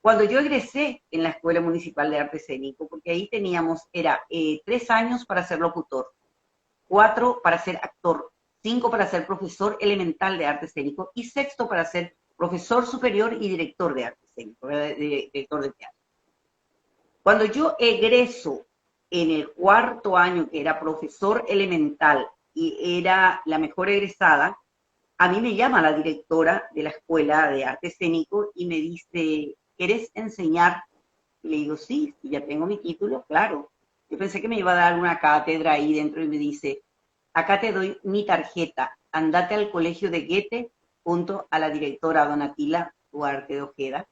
Cuando yo egresé en la Escuela Municipal de Arte Escénico, porque ahí teníamos, era 3 años para ser locutor, 4 para ser actor, 5 para ser profesor elemental de arte escénico y sexto para ser profesor superior y director de arte escénico, director de teatro. Cuando yo egreso en el cuarto año, que era profesor elemental y era la mejor egresada, a mí me llama la directora de la escuela de arte escénico y me dice, ¿quieres enseñar? Y le digo, sí, ya tengo mi título, claro. Yo pensé que me iba a dar una cátedra ahí dentro y me dice, acá te doy mi tarjeta, andate al colegio de Goethe junto a la directora Donatila Duarte de Ojeda,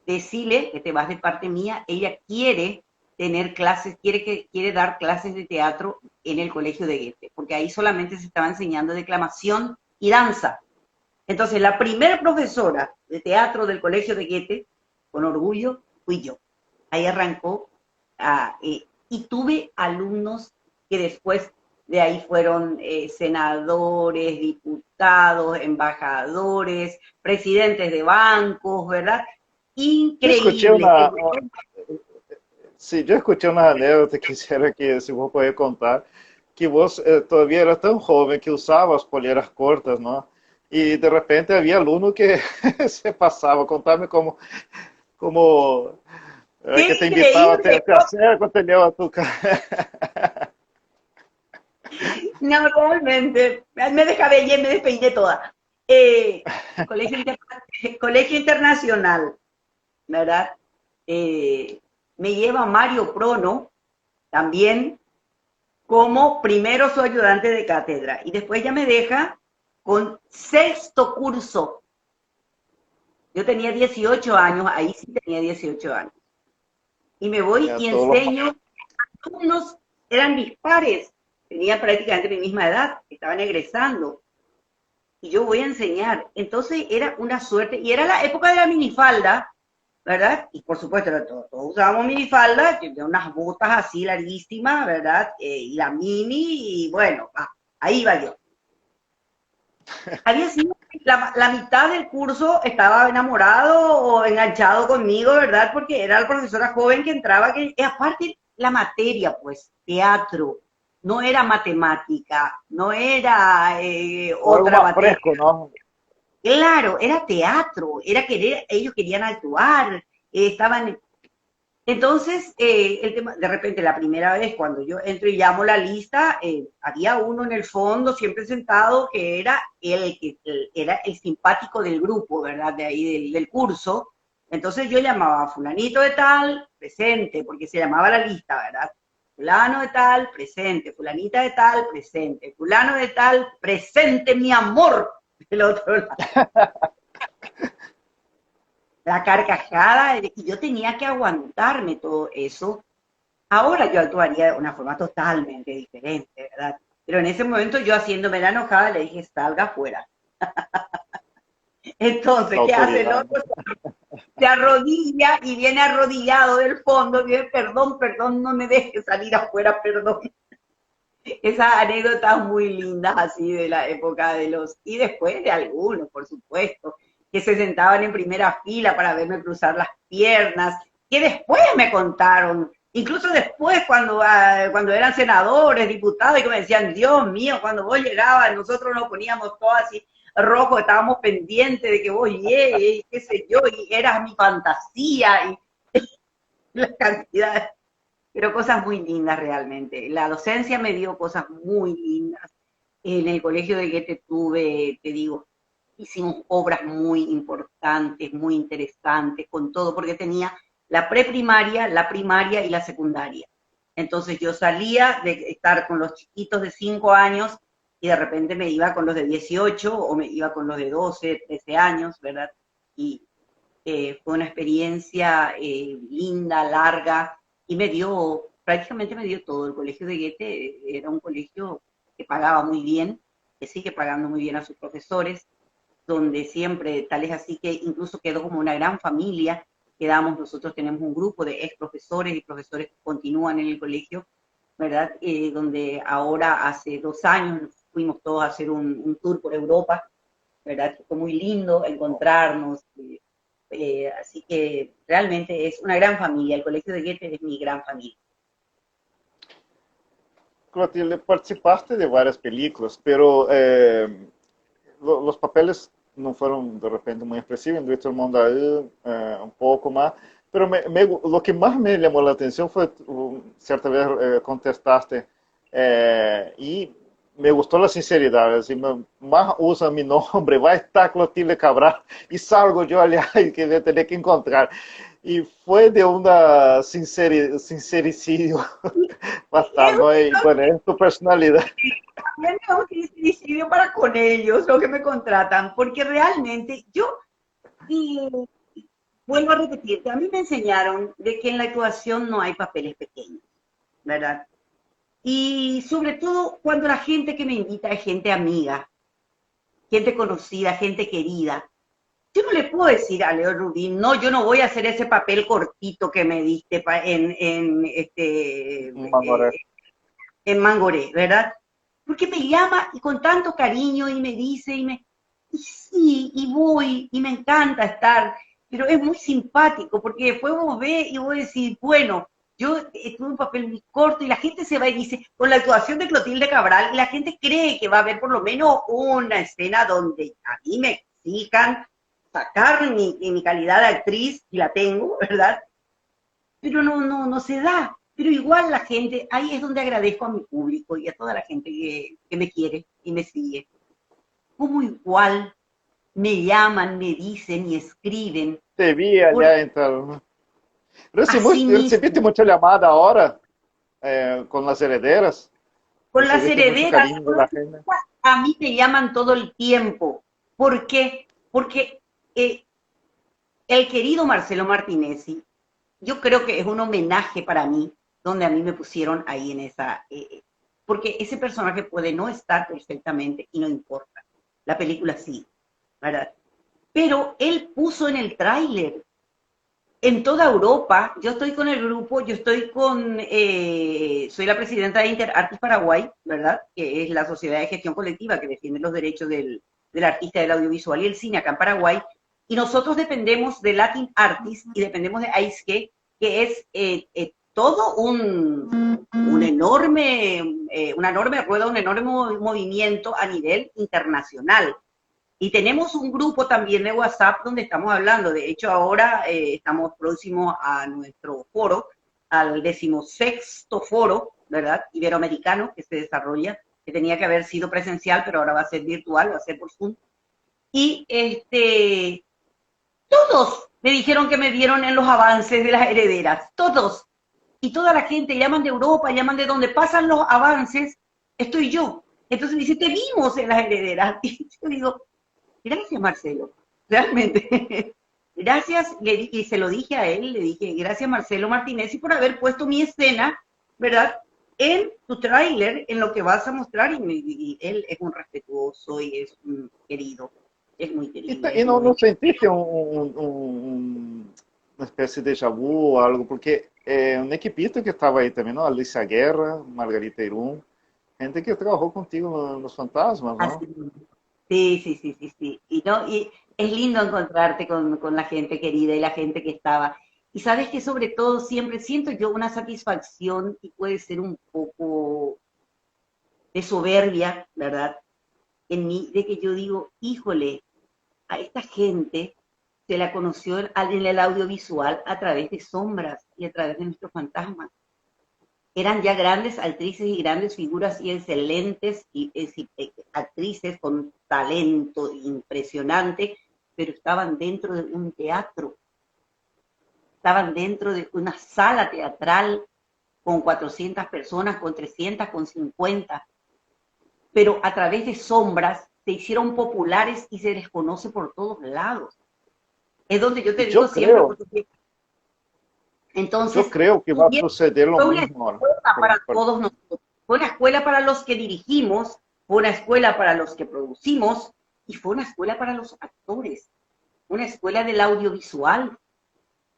decile que te vas de parte mía, ella quiere tener clases, quiere dar clases de teatro en el colegio de Goethe, porque ahí solamente se estaba enseñando declamación y danza. Entonces, la primera profesora de teatro del colegio de Goethe, con orgullo, fui yo. Ahí arrancó, y tuve alumnos que después de ahí fueron senadores, diputados, embajadores, presidentes de bancos, ¿verdad? Yo escuché Increíble. una, sí, yo escuché una anécdota, quisiera que si vos podés contar, que vos todavía eras tan joven que usabas polleras cortas, ¿no? Y de repente había alumno que se pasaba, contame cómo ¡Qué que te invitaba, increíble! te acerco, te llevo a tu casa. No, realmente, me descabellé, me despeiné toda. Eh, colegio, colegio Internacional, ¿verdad? Eh, me lleva Mario Prono también como primero su ayudante de cátedra y después ya me deja con sexto curso. Yo tenía 18 años, ahí sí tenía 18 años. Y me voy Ya y todos los enseño, alumnos eran mis pares, tenían prácticamente mi misma edad, estaban egresando. Y yo voy a enseñar. Entonces era una suerte, y era la época de la minifalda, ¿verdad? Y por supuesto, todos usábamos minifalda, unas botas así larguísimas, ¿verdad? Y la mini, y bueno, ahí iba yo. Había sido la mitad del curso estaba enamorado o enganchado conmigo, ¿verdad? Porque era la profesora joven que entraba, que aparte la materia, pues, teatro, no era matemática, no era algo otra más materia. fresco, ¿no? Claro, era teatro, era querer, ellos querían actuar, estaban. Entonces, el tema, de repente, la primera vez cuando yo entro y llamo la lista, había uno en el fondo, siempre sentado, que era era el simpático del grupo, ¿verdad? De ahí del curso. Entonces yo llamaba a fulanito de tal, presente, porque se llamaba la lista, ¿verdad? Fulano de tal, presente, fulanita de tal, presente, fulano de tal, presente, mi amor, del otro lado. La carcajada, y yo tenía que aguantarme todo eso. Ahora yo actuaría de una forma totalmente diferente, ¿verdad? Pero en ese momento yo haciéndome la enojada le dije, salga afuera. La Entonces, ¿qué hace el autoridad, ¿no? otro? Se arrodilla y viene arrodillado del fondo, viene, perdón, perdón, no me deje salir afuera, perdón. Esas anécdotas muy lindas así de la época de los, y después de algunos, por supuesto, que se sentaban en primera fila para verme cruzar las piernas, que después me contaron, incluso después cuando eran senadores, diputados, y que me decían, Dios mío, cuando vos llegabas, nosotros nos poníamos todos así rojos, estábamos pendientes de que vos llegues, qué sé yo, y eras mi fantasía, y la cantidad, pero cosas muy lindas realmente. La docencia me dio cosas muy lindas. En el colegio de Goethe tuve, te digo, hicimos obras muy importantes, muy interesantes, con todo, porque tenía la preprimaria, la primaria y la secundaria. Entonces yo salía de estar con los chiquitos de 5 años y de repente me iba con los de 18 o me iba con los de 12, 13 años, ¿verdad? Y fue una experiencia linda, larga, y me dio prácticamente me dio todo. El colegio de Goethe era un colegio que pagaba muy bien, que sigue pagando muy bien a sus profesores, donde siempre, tal es así que incluso quedó como una gran familia. Quedamos, nosotros tenemos un grupo de ex profesores y profesores que continúan en el colegio, ¿verdad? Donde ahora hace 2 años fuimos todos a hacer un tour por Europa, ¿verdad? Fue muy lindo encontrarnos. Así que realmente es una gran familia. El colegio de Goethe es mi gran familia. Clotilde, participaste de varias películas, pero los papeles no fueron de repente muy expresivos. En Víctor Mondaí un poco más. Pero lo que más me llamó la atención fue, cierta vez contestaste, y me gustó la sinceridad. Así, más usa mi nombre, va a estar Clotilde Cabral, y salgo yo allá y que voy a tener que encontrar. Y fue de una sincericidio bastante, ¿no? Y bueno, es tu personalidad. También tengo un suicidio para con ellos, lo que me contratan, porque realmente yo, y vuelvo a repetirte, a mí me enseñaron de que en la actuación no hay papeles pequeños, ¿verdad? Y sobre todo cuando la gente que me invita es gente amiga, gente conocida, gente querida. Yo no le puedo decir a Leo Rubín, no, yo no voy a hacer ese papel cortito que me diste en Mangoré, ¿verdad? Porque me llama y con tanto cariño y me dice y sí, y voy, y me encanta estar, pero es muy simpático, porque después vos ves y vos decís, bueno, yo tuve un papel muy corto y la gente se va y dice, con la actuación de Clotilde Cabral, y la gente cree que va a haber por lo menos una escena donde a mí me exijan sacar mi calidad de actriz, y la tengo, ¿verdad? Pero no se da. Pero igual la gente, ahí es donde agradezco a mi público y a toda la gente que me quiere y me sigue. Como igual me llaman, me dicen y escriben Te vi por allá, então. así Recibiste mismo, mucha llamada ahora con las herederas. con las Recibiste mucho herederas, cariño de la gente. a mí me llaman todo el tiempo. ¿Por qué? Porque eh, el querido Marcelo Martinezzi, yo creo que es un homenaje para mí, donde a mí me pusieron ahí en esa, porque ese personaje puede no estar perfectamente y no importa, la película sí, ¿verdad? Pero él puso en el tráiler, en toda Europa, yo estoy con el grupo, yo estoy con, soy la presidenta de Interartis Paraguay, ¿verdad? Que es la sociedad de gestión colectiva que defiende los derechos del artista del audiovisual y el cine acá en Paraguay, y nosotros dependemos de Latin Artists y dependemos de AISCE, que es todo una enorme rueda, un enorme movimiento a nivel internacional. Y tenemos un grupo también de WhatsApp donde estamos hablando. De hecho, ahora estamos próximos a nuestro foro, al 16º foro, ¿verdad? Iberoamericano que se desarrolla, que tenía que haber sido presencial, pero ahora va a ser virtual, va a ser por Zoom. Y todos me dijeron que me vieron en los avances de las herederas, todos. Y toda la gente, llaman de Europa, llaman de donde pasan los avances, estoy yo. Entonces me dice, te vimos en las herederas. Y yo digo, gracias, Marcelo, realmente. Gracias, y se lo dije a él, le dije, gracias, Marcelo Martínez, y por haber puesto mi escena, ¿verdad? En tu tráiler, en lo que vas a mostrar, y él es un respetuoso y es un querido, es muy querido, es Y no, no muy... sentiste una especie de déjà vu o algo, porque un equipito que estaba ahí también, ¿no? Alicia Guerra, Margarita Irún, gente que trabajó contigo en Los Fantasmas, ¿no? Así. Sí, sí, sí, sí, sí. Y, no, y es lindo encontrarte con la gente querida y la gente que estaba. Y sabes que sobre todo siempre siento yo una satisfacción y puede ser un poco de soberbia, ¿verdad? En mí, de que yo digo, híjole, a esta gente se la conoció en el audiovisual a través de sombras y a través de nuestros fantasmas. Eran ya grandes actrices y grandes figuras y excelentes actrices con talento impresionante, pero estaban dentro de un teatro, estaban dentro de una sala teatral con 400 personas, con 300, con 50, pero a través de sombras se hicieron populares y se les conoce por todos lados. Es donde yo te Y yo digo siempre, creo, porque Entonces, Yo creo que va a suceder lo fue una mismo ahora. escuela para Por- todos nosotros. Fue una escuela para los que dirigimos, fue una escuela para los que producimos y fue una escuela para los actores, una escuela del audiovisual,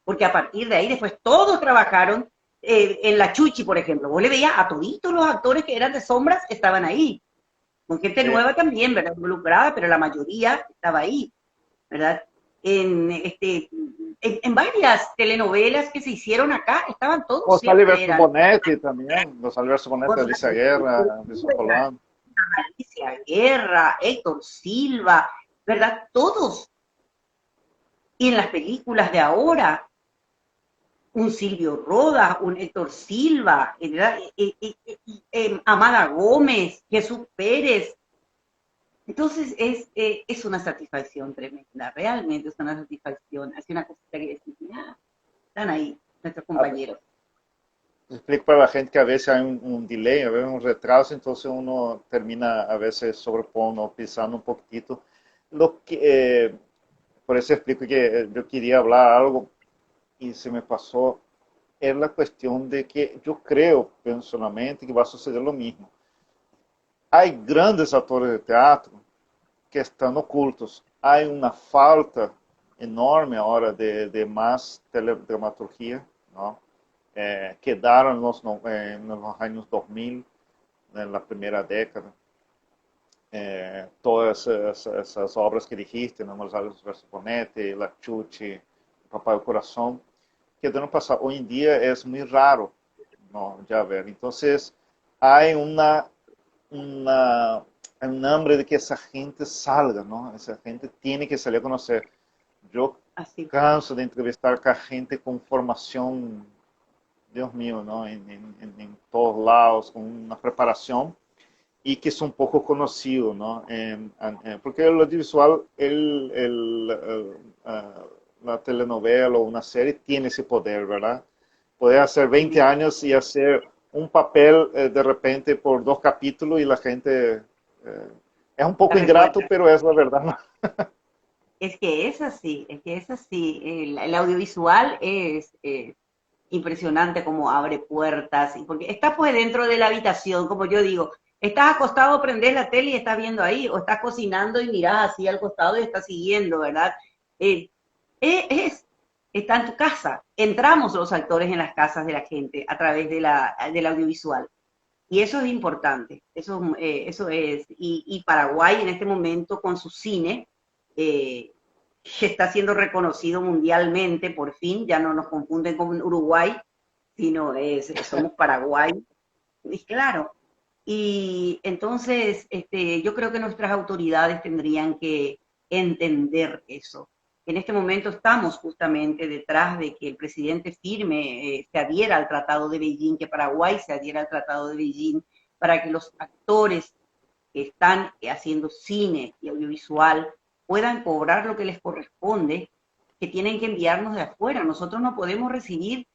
porque a partir de ahí después todos trabajaron en La Chuchi, por ejemplo. Vos le veías a toditos los actores que eran de sombras, estaban ahí, con gente sí. nueva también, ¿verdad? Involucrada, pero la mayoría estaba ahí, ¿verdad? En varias telenovelas que se hicieron acá, estaban todos, O Sally siempre versus eran. Bonetti también. Los Sally versus Bonetti, Alicia Guerra, Alicia Solán. Alicia Guerra, Héctor Silva, ¿verdad? Todos. Y en las películas de ahora, un Silvio Rodas, un Héctor Silva, ¿verdad? Amada Gómez, Jesús Pérez. Entonces es una satisfacción tremenda, realmente es una satisfacción. Hace una cosita que decir, mira, están ahí nuestros compañeros. Explico para la gente que a veces hay un delay, a veces un retraso, entonces uno termina a veces sobrepondo o pisando un poquitito. Lo que, por eso explico que yo quería hablar algo y se me pasó, es la cuestión de que yo creo personalmente que va a suceder lo mismo. Hay grandes atores de teatro que están ocultos. Hay una falta enorme ahora de más teledramaturgia, ¿no? Quedaron en los años 2000, en la primera década. Todas essas obras que dijiste, ¿no? González versus Bonetti, La Chuchi, Papá del Corazón, quedaron pasar. Hoy en día es muy raro, ¿no? Ya ver. Entonces, hay una, un hambre de que esa gente salga, ¿no? Esa gente tiene que salir a conocer. Yo Así. canso de entrevistar a gente con formación, Dios mío, ¿no? En todos lados, con una preparación y que es un poco conocido, ¿no? Porque el audiovisual, la telenovela o una serie tiene ese poder, ¿verdad? Poder hacer 20 años y hacer un papel de repente por 2 capítulos y la gente es un La poco ingrato, recuerda. pero es la verdad, ¿no? Es que es así, es que es así. El audiovisual es impresionante como abre puertas, y porque está pues dentro de la habitación, como yo digo, estás acostado, prendés la tele y estás viendo ahí, o estás cocinando y mirás así al costado y estás siguiendo, ¿verdad? Eh, es, está en tu casa. Entramos los actores en las casas de la gente a través del audiovisual. Y eso es importante, eso es, y Paraguay en este momento con su cine, eh, que está siendo reconocido mundialmente, por fin, ya no nos confunden con Uruguay, sino somos Paraguay, y claro. Y entonces yo creo que nuestras autoridades tendrían que entender eso. En este momento estamos justamente detrás de que el presidente firme, se adhiera al Tratado de Beijing, que Paraguay se adhiera al Tratado de Beijing, para que los actores que están haciendo cine y audiovisual puedan cobrar lo que les corresponde, que tienen que enviarnos de afuera. Nosotros no podemos recibir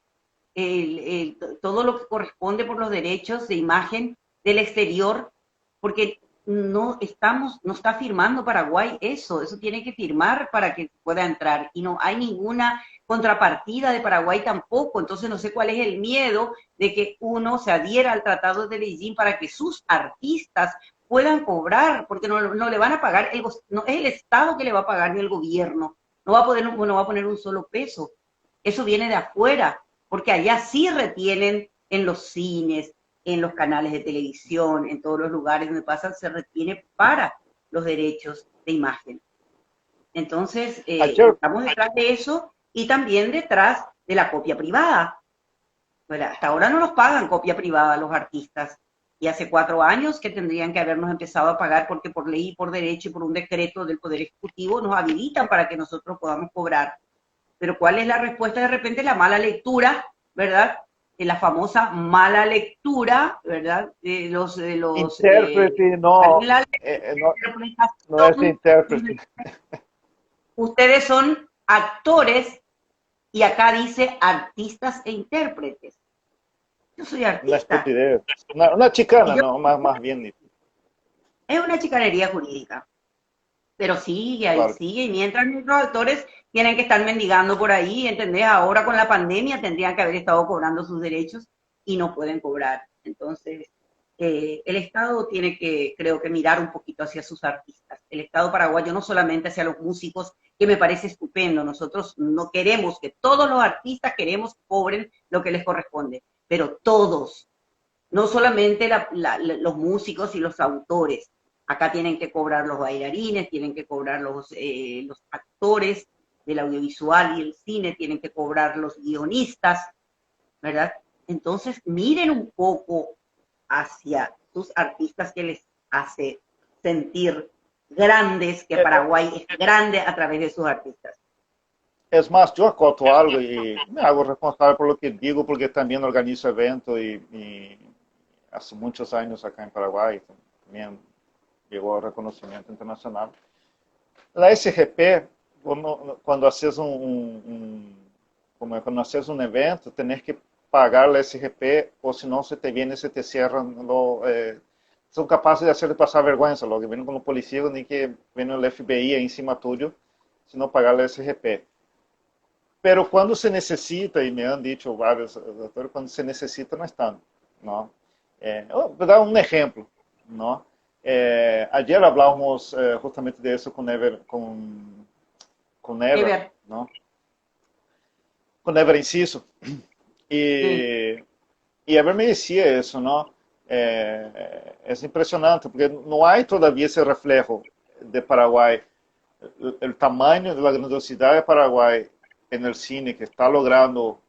todo lo que corresponde por los derechos de imagen del exterior, porque no está firmando Paraguay eso tiene que firmar para que pueda entrar, y no hay ninguna contrapartida de Paraguay tampoco, entonces no sé cuál es el miedo de que uno se adhiera al Tratado de Beijing para que sus artistas puedan cobrar, porque no le van a pagar, no es el Estado que le va a pagar ni el gobierno, no va a poner un solo peso, eso viene de afuera, porque allá sí retienen en los cines, en los canales de televisión, en todos los lugares donde pasan, se retiene para los derechos de imagen. Entonces, Ayer, estamos detrás de eso y también detrás de la copia privada. Bueno, hasta ahora no nos pagan copia privada los artistas. Y hace 4 años que tendrían que habernos empezado a pagar porque por ley, por derecho y por un decreto del Poder Ejecutivo nos habilitan para que nosotros podamos cobrar. Pero ¿cuál es la respuesta? De repente la mala lectura, ¿verdad? La famosa mala lectura, ¿verdad? intérprete, no, La no, no es interpretación, intérprete. ustedes son actores y acá dice artistas e intérpretes. Yo soy Una artista. estupidez. Una Y chicana, yo, no, más bien. es una chicanería jurídica. pero sigue, ahí claro. sigue, y mientras nuestros actores tienen que estar mendigando por ahí, ¿entendés? Ahora con la pandemia tendrían que haber estado cobrando sus derechos y no pueden cobrar. Entonces, el Estado tiene que, creo que, mirar un poquito hacia sus artistas. El Estado paraguayo, no solamente hacia los músicos, que me parece estupendo. Nosotros no queremos que todos los artistas queremos que cobren lo que les corresponde, pero todos, no solamente los músicos y los autores. Acá tienen que cobrar los bailarines, tienen que cobrar los actores del audiovisual y el cine, tienen que cobrar los guionistas, ¿verdad? Entonces, miren un poco hacia sus artistas que les hace sentir grandes, que Eh, Paraguay es grande a través de sus artistas. Es más, yo acoto algo y me hago responsable por lo que digo, porque también organizo eventos y hace muchos años acá en Paraguay también llegó a reconocimiento internacional. La SGP, cuando haces como cuando haces un evento, tenés que pagar la SGP o si no se te viene, se te cierran, son capaces de hacerte pasar vergüenza, lo que vienen con los policías, ni que viene el FBI ahí encima tuyo, sino pagar la SGP. Pero cuando se necesita, y me han dicho varios doctores, cuando se necesita no están, ¿no? Voy a dar un ejemplo, ¿no? Ayer hablábamos justamente de eso con Que Ever, ver, ¿no? Con Ever Inciso. sí. Y, y Ever me decía eso, ¿no? Es impresionante, porque no hay todavía ese reflejo de Paraguay, el tamaño de la grandiosidad de Paraguay en el cine, que está logrando,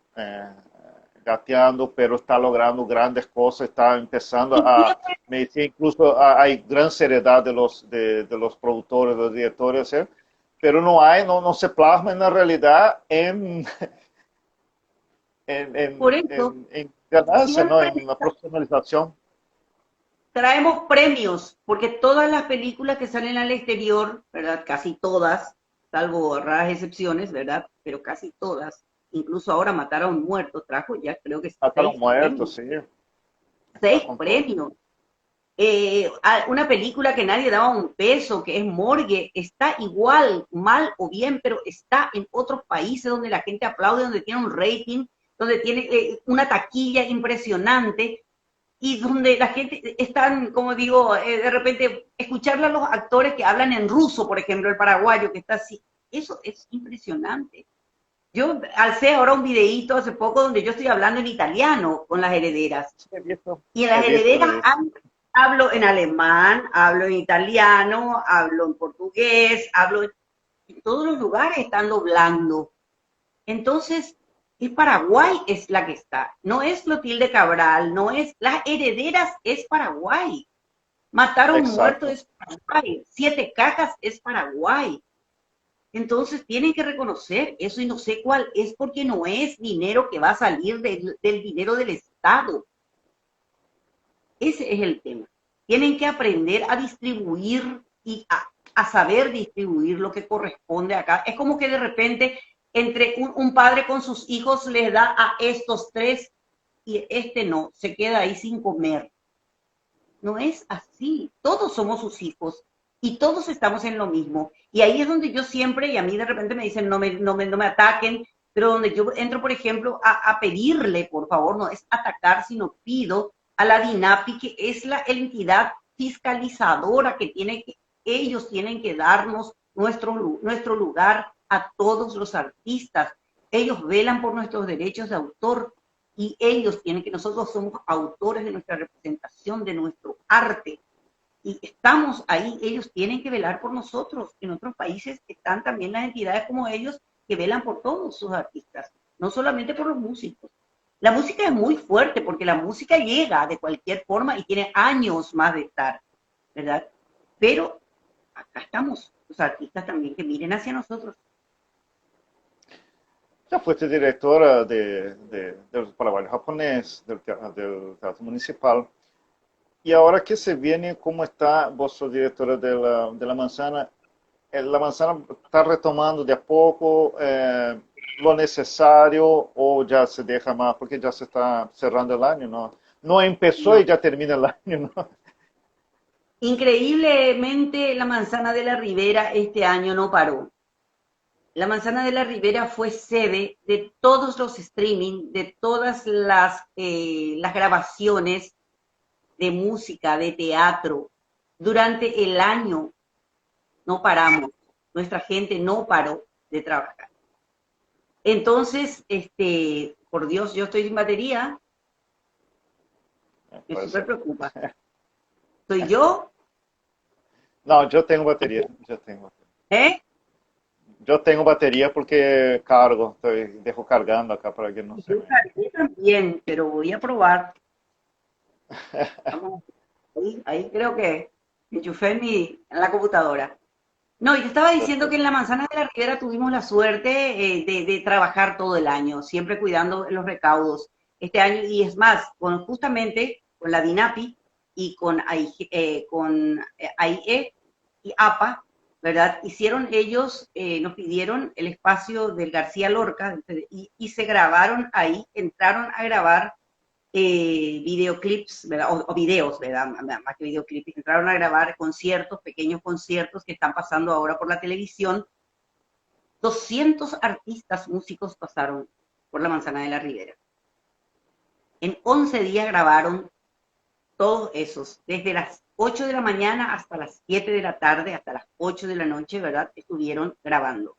gateando, pero está logrando grandes cosas, está empezando Y a, fíjate, me decía incluso hay gran seriedad de los productores, de los directores, ¿eh? Pero no hay, no se plasma en la realidad por eso, en ganancia, ¿no? siempre En la profesionalización. traemos premios, porque todas las películas que salen al exterior, ¿verdad? Casi todas, salvo raras excepciones, ¿verdad? Pero casi todas, incluso ahora Matar a un muerto, trajo ya creo que Hasta los seis premios. muertos, sí, está Seis con todo. premios. Una película que nadie daba un peso, que es Morgue, está igual, mal o bien, pero está en otros países donde la gente aplaude, donde tiene un rating, donde tiene una taquilla impresionante y donde la gente están, como digo, de repente escucharle a los actores que hablan en ruso, por ejemplo, el paraguayo que está así, eso es impresionante. Yo alcé ahora un videíto hace poco donde yo estoy hablando en italiano con las herederas Sí, he visto, y en he las visto, he herederas visto. hablo en alemán, hablo en italiano, hablo en portugués, hablo en todos los lugares están doblando. Entonces, el Paraguay es la que está, no es Clotilde Cabral, no es las herederas, es Paraguay. Matar a un muerto Exacto. es Paraguay, Siete Cajas es Paraguay. Entonces tienen que reconocer eso y no sé cuál es porque no es dinero que va a salir del dinero del Estado. Ese es el tema. Tienen que aprender a distribuir y a saber distribuir lo que corresponde acá. Es como que de repente entre un padre con sus hijos les da a estos tres y este no, se queda ahí sin comer. No es así. Todos somos sus hijos y todos estamos en lo mismo. Y ahí es donde yo siempre, y a mí de repente me dicen, no me ataquen, pero donde yo entro, por ejemplo, a pedirle, por favor, no es atacar, sino pido a la DINAPI, que es la entidad fiscalizadora que tiene que, ellos tienen que darnos nuestro lugar a todos los artistas. Ellos velan por nuestros derechos de autor, y ellos tienen que, nosotros somos autores de nuestra representación, de nuestro arte, y estamos ahí, ellos tienen que velar por nosotros. En otros países están también las entidades como ellos que velan por todos sus artistas, no solamente por los músicos. La música es muy fuerte porque la música llega de cualquier forma y tiene años más de estar, ¿verdad? Pero acá estamos, los artistas también que miren hacia nosotros. Ya fuiste directora del Paraguay japonés, del Teatro Municipal. Y ahora que se viene, ¿cómo está? Vos sos directora de la Manzana. ¿La Manzana está retomando de a poco lo necesario o ya se deja más? Porque ya se está cerrando el año, ¿no? No empezó y No, ya termina el año, ¿no? Increíblemente, la Manzana de la Ribera este año no paró. La Manzana de la Ribera fue sede de todos los streaming, de todas las grabaciones de música, de teatro. Durante el año no paramos. Nuestra gente no paró de trabajar. Entonces, por Dios, yo estoy sin batería, me Puede súper ser. preocupa. ¿Soy yo? No, yo tengo batería, yo tengo. ¿Eh? Yo tengo batería porque cargo, dejo cargando acá para que no se Yo me... cargué también, pero voy a probar. Vamos, ahí creo que enchufé en la computadora. No, y te estaba diciendo que en Perfecto. la Manzana de la Ribera tuvimos la suerte de trabajar todo el año, siempre cuidando los recaudos. Este año, y es más, justamente con la DINAPI y con AIE y APA, ¿verdad? Hicieron ellos, nos pidieron el espacio del García Lorca y se grabaron ahí, entraron a grabar videoclips, ¿verdad? O videos, ¿verdad? Más que videoclips, entraron a grabar conciertos, pequeños conciertos que están pasando ahora por la televisión. 200 artistas músicos pasaron por la Manzana de la Ribera. En 11 días grabaron todos esos, desde las 8 de la mañana hasta las 7 de la tarde, hasta las 8 de la noche, ¿verdad? Estuvieron grabando.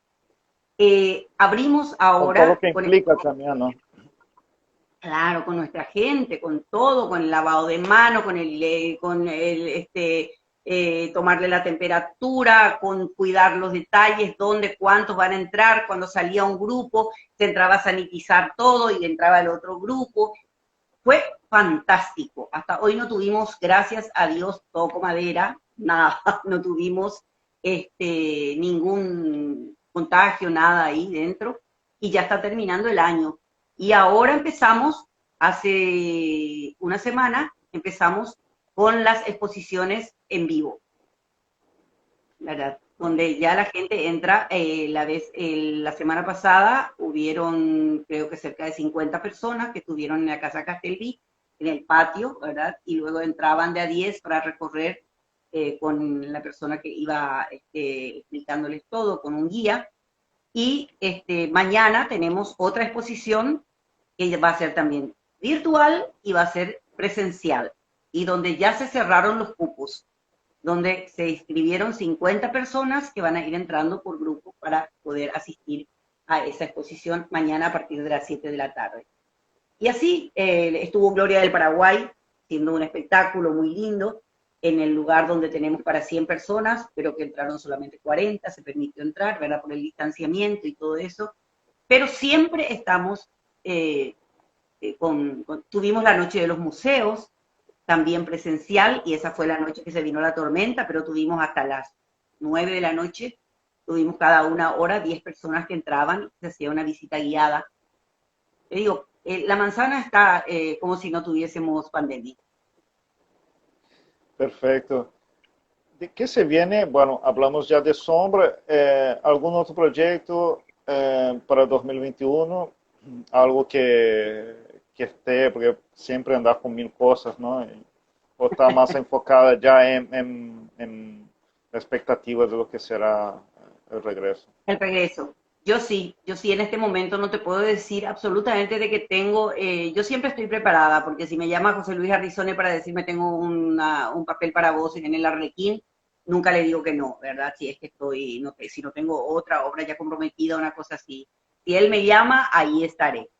Abrimos Con todo lo ahora que con implica también, ¿no? claro, con nuestra gente, con todo, con el lavado de mano, tomarle la temperatura, con cuidar los detalles, dónde, cuántos van a entrar, cuando salía un grupo, se entraba a sanitizar todo y entraba el otro grupo. Fue fantástico. Hasta hoy no tuvimos, gracias a Dios, toco madera, nada, no tuvimos ningún contagio, nada ahí dentro, y ya está terminando el año. Y ahora empezamos, hace una semana, empezamos con las exposiciones en vivo, ¿verdad? Donde ya la gente entra, la semana pasada hubieron creo que cerca de 50 personas que estuvieron en la Casa Castelví, en el patio, ¿verdad? Y luego entraban de a 10 para recorrer con la persona que iba explicándoles todo, con un guía. Y mañana tenemos otra exposición que va a ser también virtual y va a ser presencial, y donde ya se cerraron los cupos, donde se inscribieron 50 personas que van a ir entrando por grupo para poder asistir a esa exposición mañana a partir de las 7 de la tarde. Y así estuvo Gloria del Paraguay, siendo un espectáculo muy lindo, en el lugar donde tenemos para 100 personas, pero que entraron solamente 40, se permitió entrar, ¿verdad? Por el distanciamiento y todo eso. Pero siempre estamos tuvimos la noche de los museos, también presencial, y esa fue la noche que se vino la tormenta, pero tuvimos hasta las 9 de la noche, tuvimos cada una hora 10 personas que entraban, se hacía una visita guiada. Te digo, la manzana está como si no tuviésemos pandemia. Perfecto. ¿De qué se viene? Bueno, hablamos ya de Sombra. ¿Algún otro proyecto para 2021? Algo que esté, porque siempre andas con mil cosas, ¿no? O está más enfocada ya en la expectativa de lo que será el regreso. El regreso. Yo sí en este momento no te puedo decir absolutamente de que tengo, yo siempre estoy preparada, porque si me llama José Luis Arrizone para decirme tengo un papel para vos en el Arlequín, nunca le digo que no, ¿verdad? Si es que estoy, no, si no tengo otra obra ya comprometida, una cosa así. Si él me llama, ahí estaré.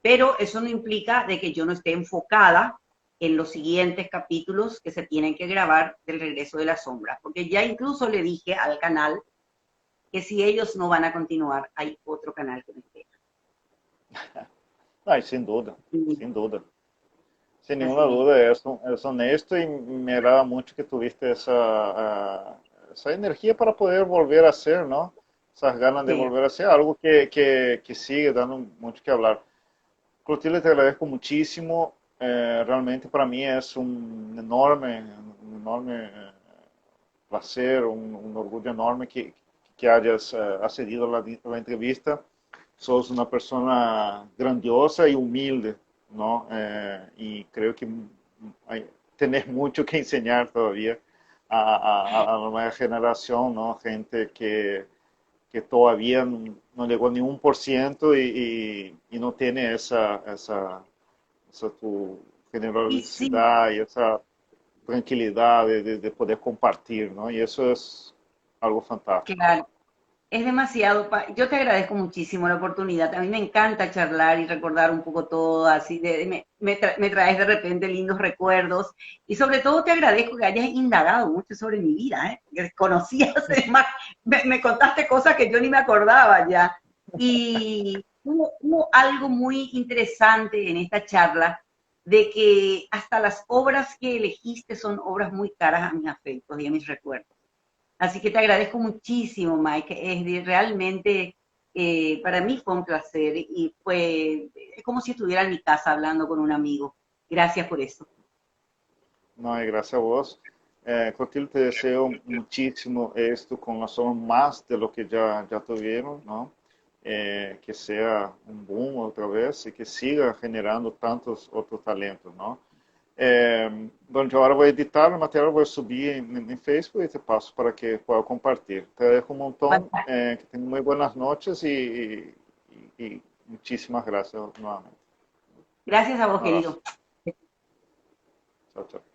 Pero eso no implica de que yo no esté enfocada en los siguientes capítulos que se tienen que grabar del regreso de la sombra, porque ya incluso le dije al canal que si ellos no van a continuar, hay otro canal que me espera. Ay, sin duda, Y sin duda. Sin ninguna así, duda, es honesto y me agrada mucho que tuviste esa energía para poder volver a hacer, ¿no? Esas ganas de sí, volver a hacer algo que sigue dando mucho que hablar. Clotilde, te agradezco muchísimo. Realmente para mí es un enorme placer, un orgullo enorme que hayas accedido a la entrevista. Sos una persona grandiosa y humilde, ¿no? Y creo que tenés mucho que enseñar todavía a la nueva generación, ¿no? Gente que todavía no llegó ni 1% y no tiene esa tu Y sí, generosidad y esa tranquilidad de poder compartir, ¿no? Y eso es algo fantástico. claro. Es demasiado. Yo te agradezco muchísimo la oportunidad. A mí me encanta charlar y recordar un poco todo, así me traes de repente lindos recuerdos y sobre todo te agradezco que hayas indagado mucho sobre mi vida, ¿eh? Que conocías, además, me contaste cosas que yo ni me acordaba ya. Y hubo algo muy interesante en esta charla de que hasta las obras que elegiste son obras muy caras a mis afectos y a mis recuerdos. Así que te agradezco muchísimo, Mike. Realmente para mí fue un placer y es como si estuviera en mi casa hablando con un amigo. Gracias por eso. No, y gracias a vos. Clotilde, te deseo muchísimo éxito con las obras más de lo que ya tuvieron, ¿no? Que sea un boom otra vez y que siga generando tantos otros talentos, ¿no? Bueno, yo ahora voy a editar el material, voy a subir en Facebook y te paso para que pueda compartir. Te dejo un montón, que tengas muy buenas noches y muchísimas gracias nuevamente. Gracias a vos, Un abrazo. querido. Chao, chao.